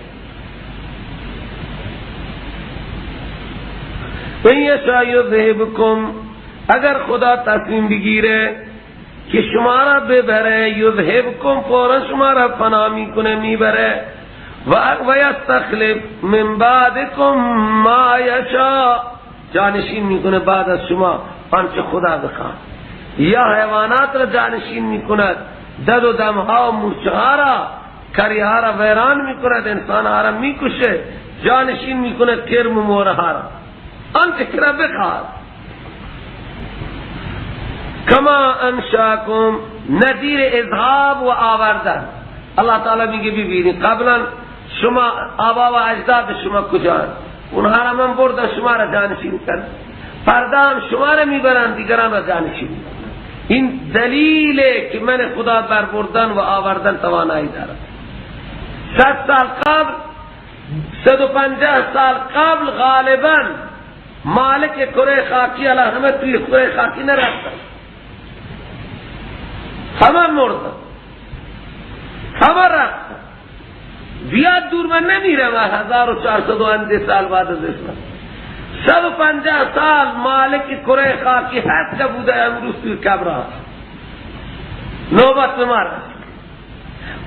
این یشاء یذهبکم، اگر خدا تصمیم بگیره که شما را ببره، یذهبکم، فورا شما را فنا میکنه، میبره، و یستخلف من بعدکم ما یشاء، جانشین میکنه بعد از شما آنچه خدا بخواد. یا حیوانات را جانشین میکند، دد و دمها و مورچه ها را، کری ها را ویران میکند، انسان ها را میکشه، جانشین میکند کرم و موره ها را، آنچه که را بخواد. کما انشاکم، نظیر اذهاب و آوردن. اللہ تعالی میگه ببینید قبلا شما آبا و اجداد شما کجا، اونها را من بردن شما را جانشین کردن، فردا هم شما را میبرن دیگران را جانشین. این دلیله که من خدا بر بردن و آوردن توانایی دارم. 100 سال قبل، 150 سال قبل غالبا مالک کره خاکی علیه همه توی کره خاکی نرفتن، همه مردن، همه رفتن. زیاد دور من نمیرم، 1400 سال بعد از اسلام 150 سال مالک کره خاکی هست که بوده، امروز توی قبر هست، نوبت به ما رسید.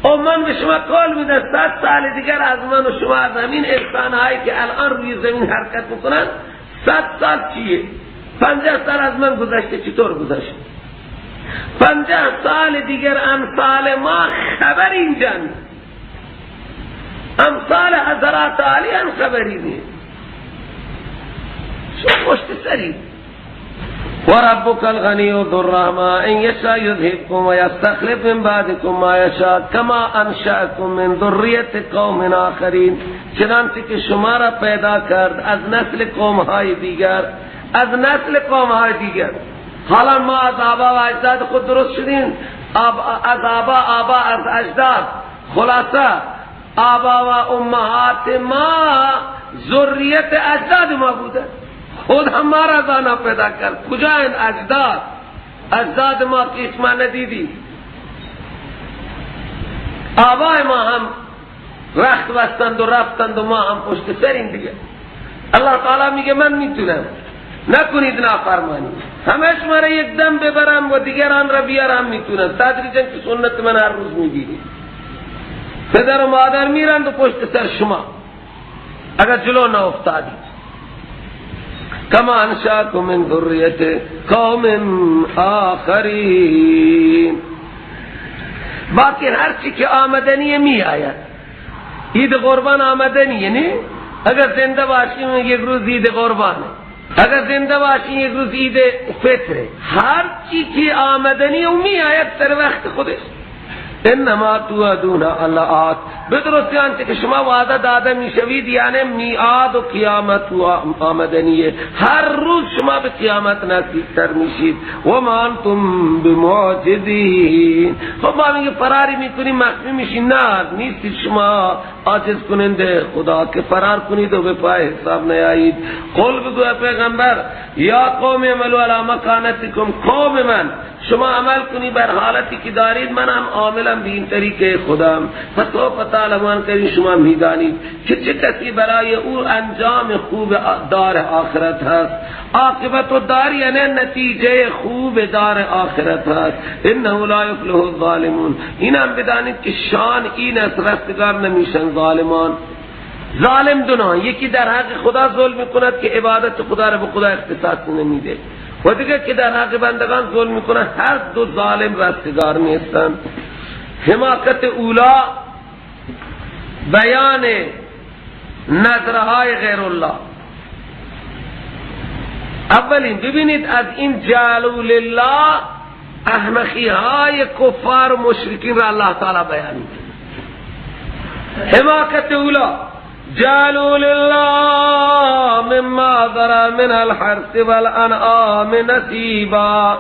و من به شما قول میدم 100 سال دیگر از من و شما زمین انسان هایی که الان روی زمین حرکت میکنن 100 سال چیه؟ 50 سال از من گذشته، چطور گذشته؟ 50 سال دیگر امثال ما خبر اینجا نیست، امثال حضرات علی هم خبری نیست. شما پشت سری. و ربک الغنی ذو الرحمه ان یشاء یذهبکم و یستخلف من بعدکم ما یشاء کما انشأکم من ذریة قوم آخرین، چنانچه که شما را پیدا کرد از نسل قوم های دیگر، از نسل قوم های دیگر. حالا ما از آبا و اجداد خود درست شدیم، از آبا از اجداد، خلاصه آبا و امهات ما ذریت اجداد ما بوده، خود ہمارا دانا پیدا کرد. کجا این اجداد؟ اجداد ما که اسما ندیدی، آبای ما هم رخت بستند و رفتند و ما هم پشت سریم دیگه. اللہ تعالی میگه من میتونم، نکنید نافرمانی، همش مرا یک دم ببرم و دیگران را بیارم، میتونم تدریجا که سنت من هر روز میگیری. پدر و مادر میرند و پشت سر شما اگر جلو نہ افتادی. کما انشاکم من ذریة قوم آخرین. باقی هر چی که آمدنی می آید، عید قربان آمدنیه نه؟ اگر زنده باشیم یک روز عید قربانه، اگر زنده باشیم یک روز عید فطره، هر چی که آمدنی او می آید در وقت خودش. انما توعدون لآت، بدرستی آنچه که شما وعده داده میشوید، یعنی میعاد و قیامت و آمدنیه، هر روز شما به قیامت نزدیکتر میشید. و ما انتم بمعجزین، خب ما میگه فراری میکنیم مخفی میشین، نه نیستید شما عاجز کننده خدا که فرار کنید و به پای حساب نیایید. قول بگو پیغمبر یا قوم عملوا علی مکانتکم، قوم من شما عمل کنی بر حالتی که دارید، من هم عاملم به این طریقه خودم. فسوف تعلمون که شما میدانید که چه کسی برای او انجام خوب دار آخرت هست. عاقبت و دار یعنی نتیجه خوب دار آخرت هست. انه لا یفلح الظالمون، اینم بدانید که شان این است رستگار نمیشن ظالمان. ظالم دو، یکی در حق خدا ظلم میکند که عبادت خدا را به خدا اختصاص نمیده، و دیگر که در حق بندگان ظلم میکنند. هر دو ظالم رستگار نیستند. حماقت اولا بیان نظرهای غیر الله. اولین ببینید از این جعلوا لله احمقی های کفار و مشرکین را الله تعالی بیان می‌کند. حماقت اولا جعلوا لله مما ذرا من الحرث والانعام نصیبا،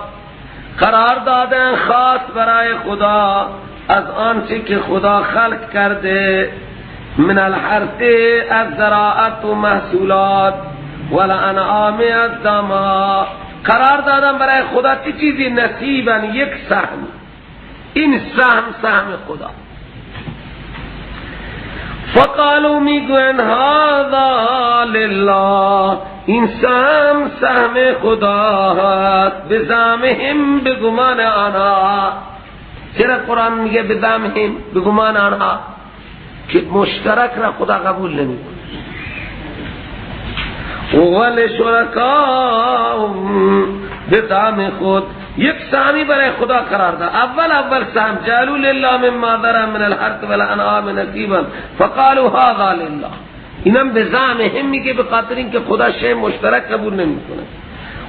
قرار دادن خاص برای خدا از آنچه که خدا خلق کرده، من الحرث از زراعت و محصولات، والانعام از دما، قرار دادن برای خدا چی چیزی؟ نصیبا، یک سهم. این سهم خدا. فقالوا میگوین هذا لله، این سهم خدا هست. بزعمهم، بگمان آنها. چرا قرآن میگه بزعمهم، بگمان آنها؟ که مشترک را خدا قبول نمیکنه. ولشرکاهم، بزعم خود یک سهمی برای خدا قرار داد. اول سهم جعلوا لله مما ذرا من الحرث والانعام نصیبا فقالوا هذا لله. اینم به زعمهم میگه به خاطر اینکه خدا شی مشترک قبول نمیکنه.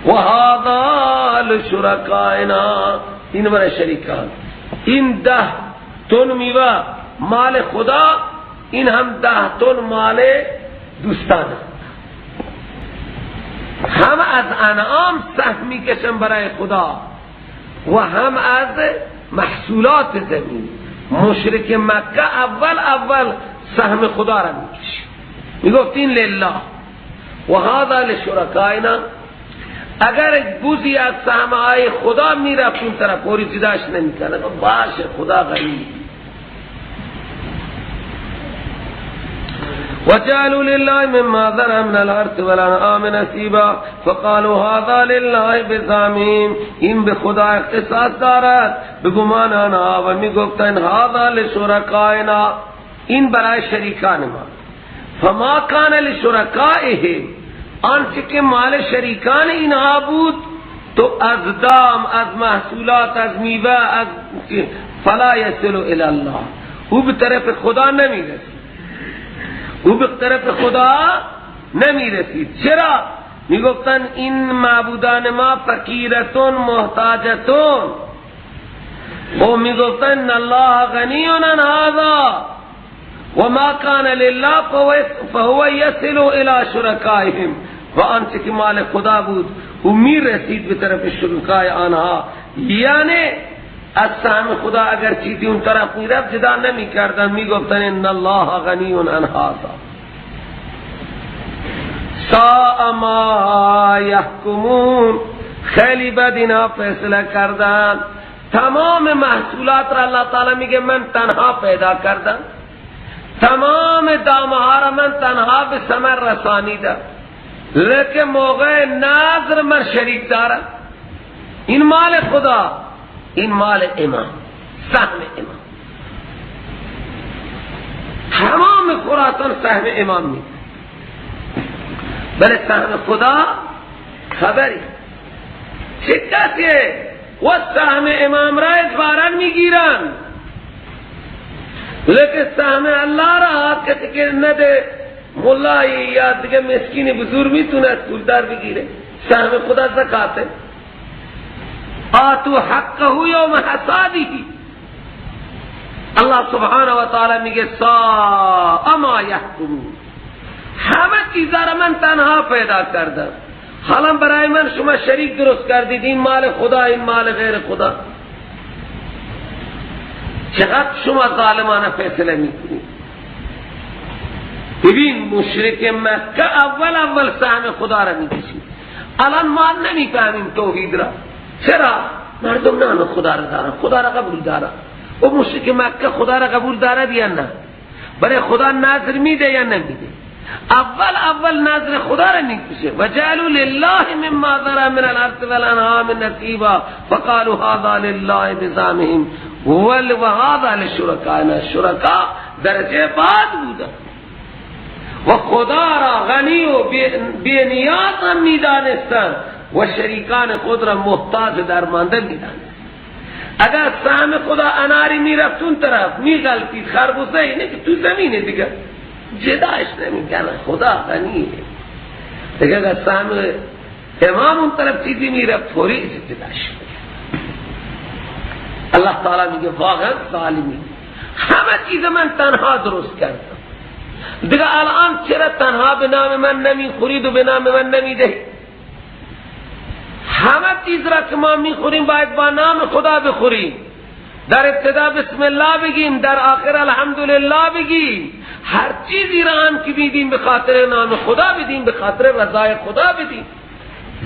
و هذا لشرکائنا، این برای شریکان. این 10 تن میوه مال خدا، این هم 10 تن مال دوستانه. هم از انعام سهم میکشن برای خدا و هم از محصولات زمین. مشرک مکه اول سهم خدا را میکشن، میگفتین لله و هذا لشرکائنا. اگر بوزی از سهمهای خدا میرفت اون طرف پوری جداش نمیکنه، باشه خدا غنی. وجعلوا لله مما ذرا من الحرث والانعام نصیبا فقالوا هذا لله بزعمهم، این به خدا اختصاص دارد به گمان آنها و میگفتن هذا لشرکائنا، این برای شریکان ما. فما کان لشرکائهم، آنچه که مال شریکان اینها بود تو از دام، از محصولات، از میوه، از فلا یصل الی الله، او به طرف خدا نمیرسید. او به طرف خدا نمیرسید. چرا؟ میگفتن این معبودان ما فقیرتون محتاجتون، و میگفتن الله غنی عن هذا و ما کان لله فهو یصل الی شرکائهم، و آنچه که مال خدا بود او میرسید به طرف شرکای آنها. یعنی از سهم خدا اگر چیزی اون طرف میرفت جدا نمی کردن، می گفتن ان الله غنی عن هذا. ساء ما یحکمون، خیلی بد اینا فیصله کردن. تمام محصولات را اللہ تعالی میگه من تنها پیدا کردم، تمام دامه ها را من تنها به ثمر رسانیدم، لیکن موقع نظر من شریک دارم. این مال خدا، این مال امام، سهم امام. تمام خراسان سهم امام نیست، بله سهم خدا خبری. چه کسیه و سهم امام را ادبارا میگیرن، لیکن سهم اللہ را کسی که نده ملایی یا دیگه مسکین بزرگ میتونه از پولدار بگیره. سهم خدا زکاته. آتو حقه یوم حصادی. اللہ سبحانه و تعالی میگه ساء ما یحکمون، همه چیزا را من تنها پیدا کردم، حالا برای من شما شریک درست کردید، این مال خدا، این مال غیر خدا. چقدر شما ظالمانه فیصله میکنید. ببین مشرک مکه اول سهم خدا را میکشید. الان ما نمیفهمیم توحید را. چرا؟ مردم نه خدا را دارن، خدا را قبول دارن. و مشرک مکه خدا را قبول دارد یا نه؟ برای خدا نظر میده یا نمیده؟ اول نظر خدا را میکشه. و جعلوا لله مما ذرا من الارض والانعام نصیبا فقالوا هذا لله بزعمهم و هذا لشرکائنا. شرکا درجه بعد بودن و خدا را غنی و بی نیاز هم میدانستن و شریکان خود را محتاج درمانده میدانستن. اگر سهم خدا اناری میرفت اون طرف میغلطید، خربوزه اینه که تو زمینه دیگه جداش نمیکنه، خدا غنیه دیگه. اگر سهم امام اون طرف چیزی میرفت فوری جداش. اللہ تعالی میگه واقعا ظالمی. همه چیز من تنها درست کردم، دیگه الان چرا تنها به نام من نمیخورید و به نام من نمیدهید؟ همه چیز را که ما میخوریم باید با نام خدا بخوریم. در ابتدا بسم الله بگیم، در آخر الحمدلله بگیم. هر چیزی را هم که میدیم به خاطر نام خدا بدیم، به خاطر رضای خدا بدیم.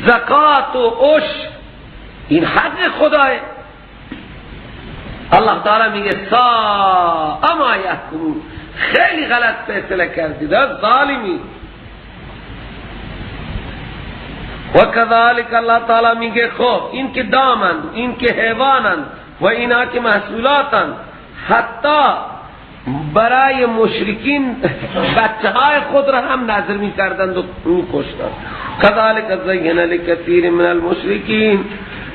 زکات و عشر این حق خداه. الله تعالی میگه ساء ما یحکمون، خیلی غلط فیصله کردید ظالمی. و کذالک الله تعالی میگه خب این که دامند، این که حیوانند و اینا که محصولاتند، حتی برای مشرکین بچه های خود را هم نظر می کردند و می کشتند. کذالک زین لکثیر من المشرکین،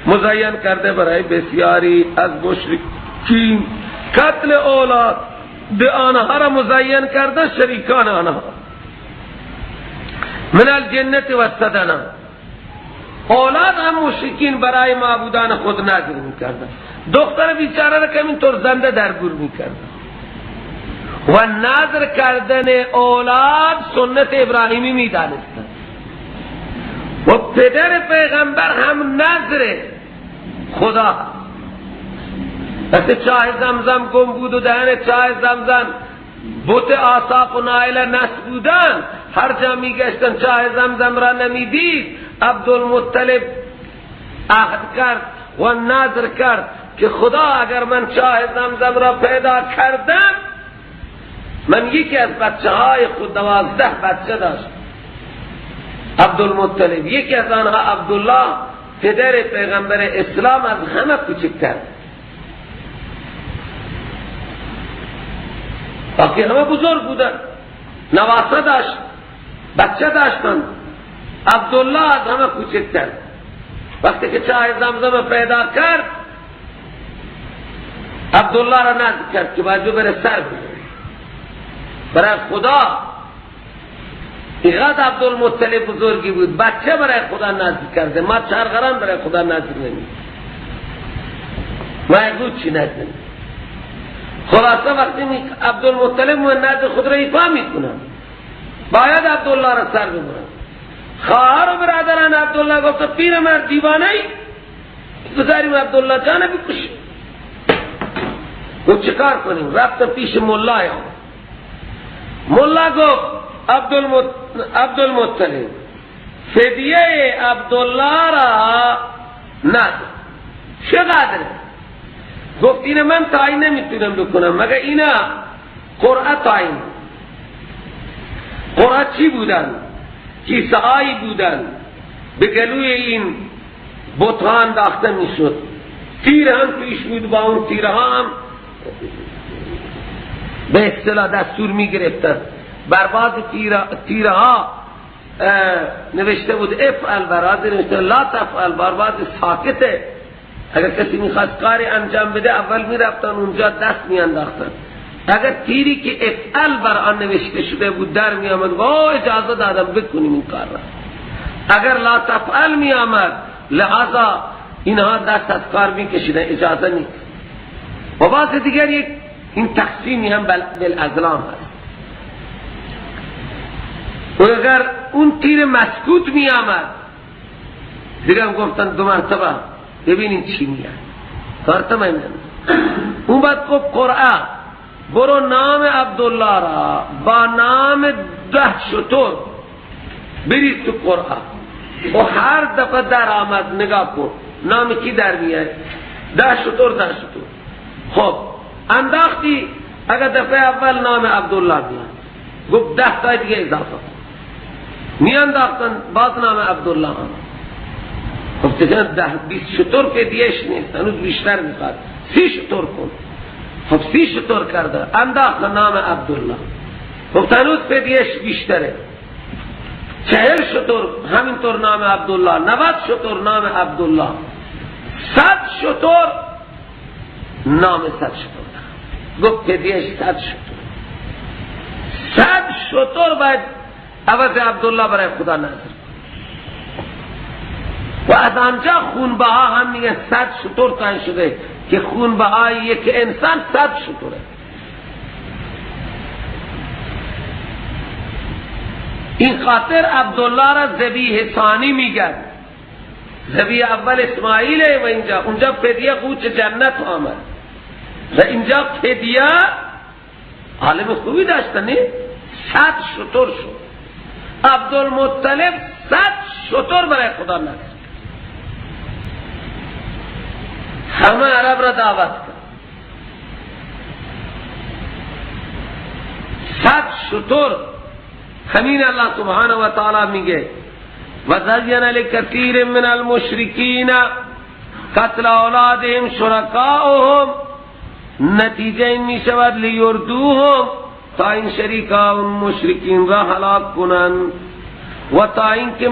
مزین کرده برای بسیاری از مشرکین قتل اولاد، به آنها را مزین کرده شریکان آنها. من الجنت و السدنه، اولاد هم مشرکین برای معبودان خود نظر می کردند. دختر بیچاره را که اینطور زنده درگور می کردند. و نظر کردن اولاد سنت ابراهیمی می دانستند. و پدر پیغمبر هم نظر خدا. وقتی چاه زمزم گم بود و دهن چاه زمزم بت آصاف و نائله نسبودن، هر جا می گشتن چاه زمزم را نمی دید. عبدالمطلب عهد کرد و نظر کرد که خدا اگر من چاه زمزم را پیدا کردم، من یکی از بچه های خود 12 بچه داشت. عبدالمطلب یکی از آنها عبدالله پدر پیغمبر اسلام از همه کوچکتر، باقی همه بزرگ بودن، نواسه داشت، بچه داشتن. عبدالله از همه کوچکتر. وقتی که چاه زمزم پیدا کرد، عبدالله را نذر کرد که باید بره سر بزنه برای خدا. اینقدر عبدالمطلب بزرگی بود، بچه برای خدا نذر کرده. ما چرغران برای خدا نذر نمید، ما اگه چی نذر. خلاصه وقتی عبدالمطلب من نذر خود را ایفا میکنم، باید عبدالله را سر ببرم. خواهر و برادران عبدالله گفت پیر مرد دیوانه ای، بذاریم عبدالله جانه بکشیم. گفت چکار کنیم؟ رفتم پیش ملای. ملا گفت عبدالمطلب فدیه عبدالله را نده. چقدر؟ گفت این من تعیین نمیتونم بکنم مگر اینا قرعه تعیین. قرعه چی بودن؟ کیسه هایی بودن به گلوی این بطان داخته میشد، تیر هم تویش بود، با اون تیره ها هم به اصطلاح دستور میگرفتن. بر بعض تیره ها نوشته بود افعل، برای نوشته لا تفعل، بر بعض ساکته. اگر کسی میخواست کاری انجام بده اول میرفتن اونجا دست میانداختن. اگر تیری که افعل بر آن نوشته شده بود در می آمد و اجازه دادم بکنیم این کار را. اگر لا تفعل می آمد لحظا اینها دست از کار می کشیدن، اجازه نیست. و بعض دیگر یک این تقسیمی هم بالازلام هست. و اگر اون تیر مسکوت می آمد دیگر هم گفتن 2 مرتبه ببینیم چی می آمد. کارتم این اون بعد گفت قرآن برو نام عبدالله را با نام 10 شتر بریز تو قرآن و هر دفعه در آمد نگاه کن نام کی در میاد. 10 شتر 10 شتر. خب انداختی، اگر دفعه اول نام عبدالله میاد گفت 10 تا دیگه اضافه می انداختن باز نام عبدالله هم. خب تکن 10-20 شتر که دیش نیست، هنوز بیشتر میخواد، 30 شتر کن. خب 30 شتر کرده، انداخت نام عبدالله. خب تنوز فدیش بیشتره، 40 شتر همینطور نام عبدالله، 90 شتر نام عبدالله، 100 شتر نام 100 شتر. گفت فدیش 100 شتر. 100 شتر باید عوض عبدالله برای خدا نظر. و از آنجا خونبها هم میگه 100 شتر تعیین شده که خونبهای یک انسان 100 شتره. این خاطر عبدالله را ذبیح ثانی میگن. ذبیح اول اسماعیل و اونجا فدیه قوچ جنت آمد و اینجا فدیه عالم خوبی داشتنی 100 شتر شد. عبدالمطلب 100 شتر برای خدا نگرد، همه عرب را دعوت کرد. 100 شتر. همین الله سبحانه و تعالی میگه وَزَيَّنَ لِكَثِيرٍ مِّنَ الْمُشْرِكِينَ قَتْلَ أَوْلَادِهِمْ شُرَكَاؤُهُمْ. نتیجه این می شود لیردوهم، تا این شریکان مشرکین را هلاک کنند و تا اینکه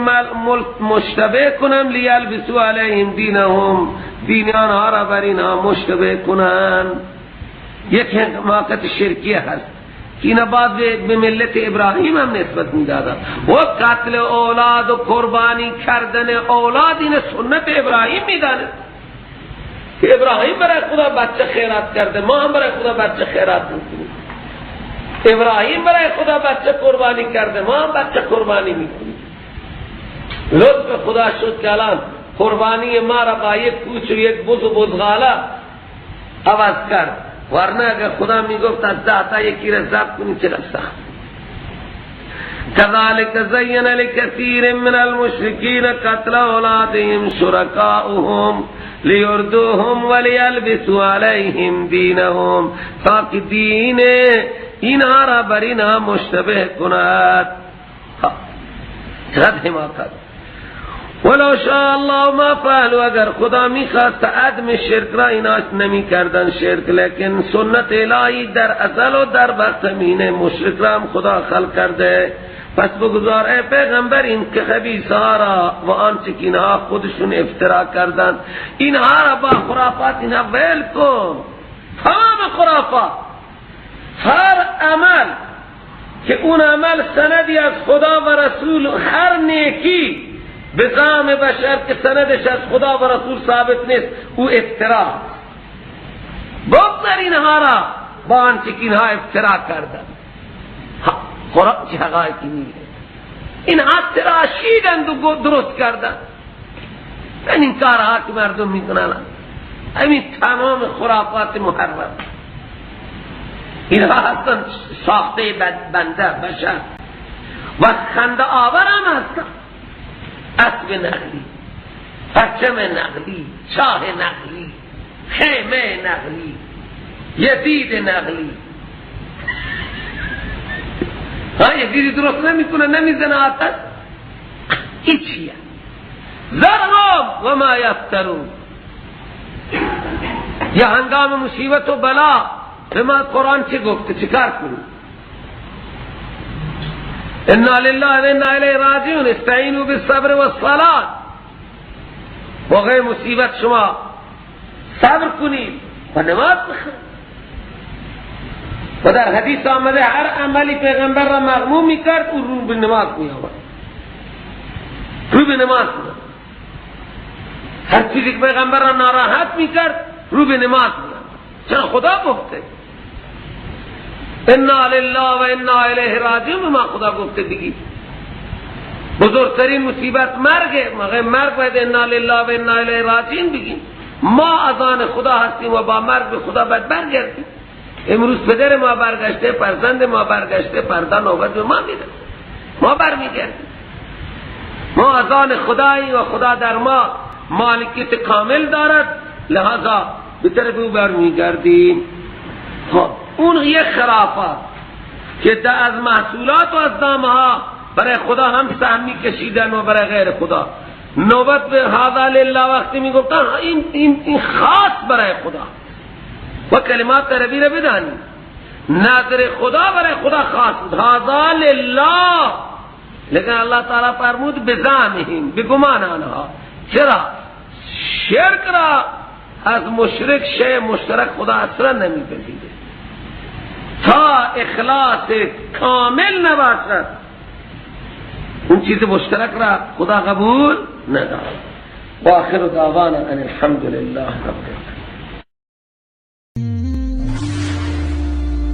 مشتبه کنند لیلبسوا علیهم دینهم، دین آنها را بر اینها مشتبه کنند. یک حماقت شرکیه هست که اینا بعد به ملت ابراهیم هم نسبت میدادن و قتل اولاد و قربانی کردن اولاد این سنت ابراهیم میدانه که ابراهیم برای خدا بچه خیرات کرده، ما هم برای خدا بچه خیرات میکنیم. ابراهیم برای خدا بچه قربانی کرده، ما هم بچه قربانی میکنیم. لطف خدا شد که الان قربانی ما را با یک کوچ و یک بز و بزغاله عوض کرد، ورنه اگر خدا میگفت از 10 تا یکی را ضبط کنی چرا سخت. كذلك زين لكثير من المشركين قتل أولادهم شركاؤهم ليردوهم وليلبسوا عليهم دينهم، تاکہ دین اینها را بر اینها مشتبه کند. چقدر حماقت. ولو شاء الله ما فعلوا، اگر خدا میخواست عدم شرک را اینا نمی کردن شرک، لیکن سنت الهی در ازل و در برزمین مشرک را هم خدا خلق کرده. پس بگذار ای پیغمبر این که خبیثها را و آنچه که اینها خودشون افترا کردند اینها را با خرافات اینها ویل کن. تمام خرافات، هر عمل که اون عمل سندی از خدا و رسول، هر نیکی به زعم بشر که سندش از خدا و رسول ثابت نیست، او افترا. بگذار اینها را با آنچه که اینها افترا کردند. قرآن چه حقایقی میگه؟ اینها تراشیدند و درست کردند. این کارها که مردم میکنن همین تمام خرافات محرم، اینها هستن ساخته بنده بشر و خنده آور هم هستن. اسب نقلی، پرچم نقلی، چاه نقلی، خیمه نقلی، یزید نقلی. یزید درست نمیکنه، نمیزنه آتش. این چیه؟ ذرهم و ما یفترون. یا هنگام مصیبت و بلا به ما قرآن چه گفته؟ چه کار کنیم؟ انا لله و انا الیه راجعون، استعینوا بالصبر والصلاة. موقع مصیبت شما صبر کنید و نماز بخونید. و در حدیث آمده هر عملی پیغمبر را مغموم میکرد او رو به نماز میآورد، رو به نماز میآورد. هر چیزی که پیغمبر را ناراحت میکرد رو به نماز میآورد. چرا خدا گفته انا لله و انا الیه راجعون، ما خدا گفته دیگه. بزرگترین مصیبت مرگه، مگه مرگ باید انا لله و انا الیه راجعون بگیم. ما از آن خدا هستیم و با مرگ به خدا باید برگردیم. امروز پدر ما برگشته، فرزند ما برگشته، فردا نوبت به ما میده، ما برمیگردیم. ما از آن خدایی و خدا در ما مالکیت کامل دارد، لہذا به طرف او برمیگردیم. اون یک خرافات که از محصولات و از دامها برای خدا هم سهمی کشیدن و برای غیر خدا. نوبت به هذا لله وقتی میگفتن این خاص برای خدا و کلمات عربی را بدانید. نظر خدا برای خدا خاص بود، هذا لله، لیکن الله تعالی فرمود بزعمهم، بگمان آنها. چرا؟ شرک را از مشرک شیء مشترک خدا اصلا نمیپذیره تا اخلاص کامل نباشد. اون چیز مشترک را خدا قبول ندارد. و آخر دعوانا ان الحمد لله رب العالمین.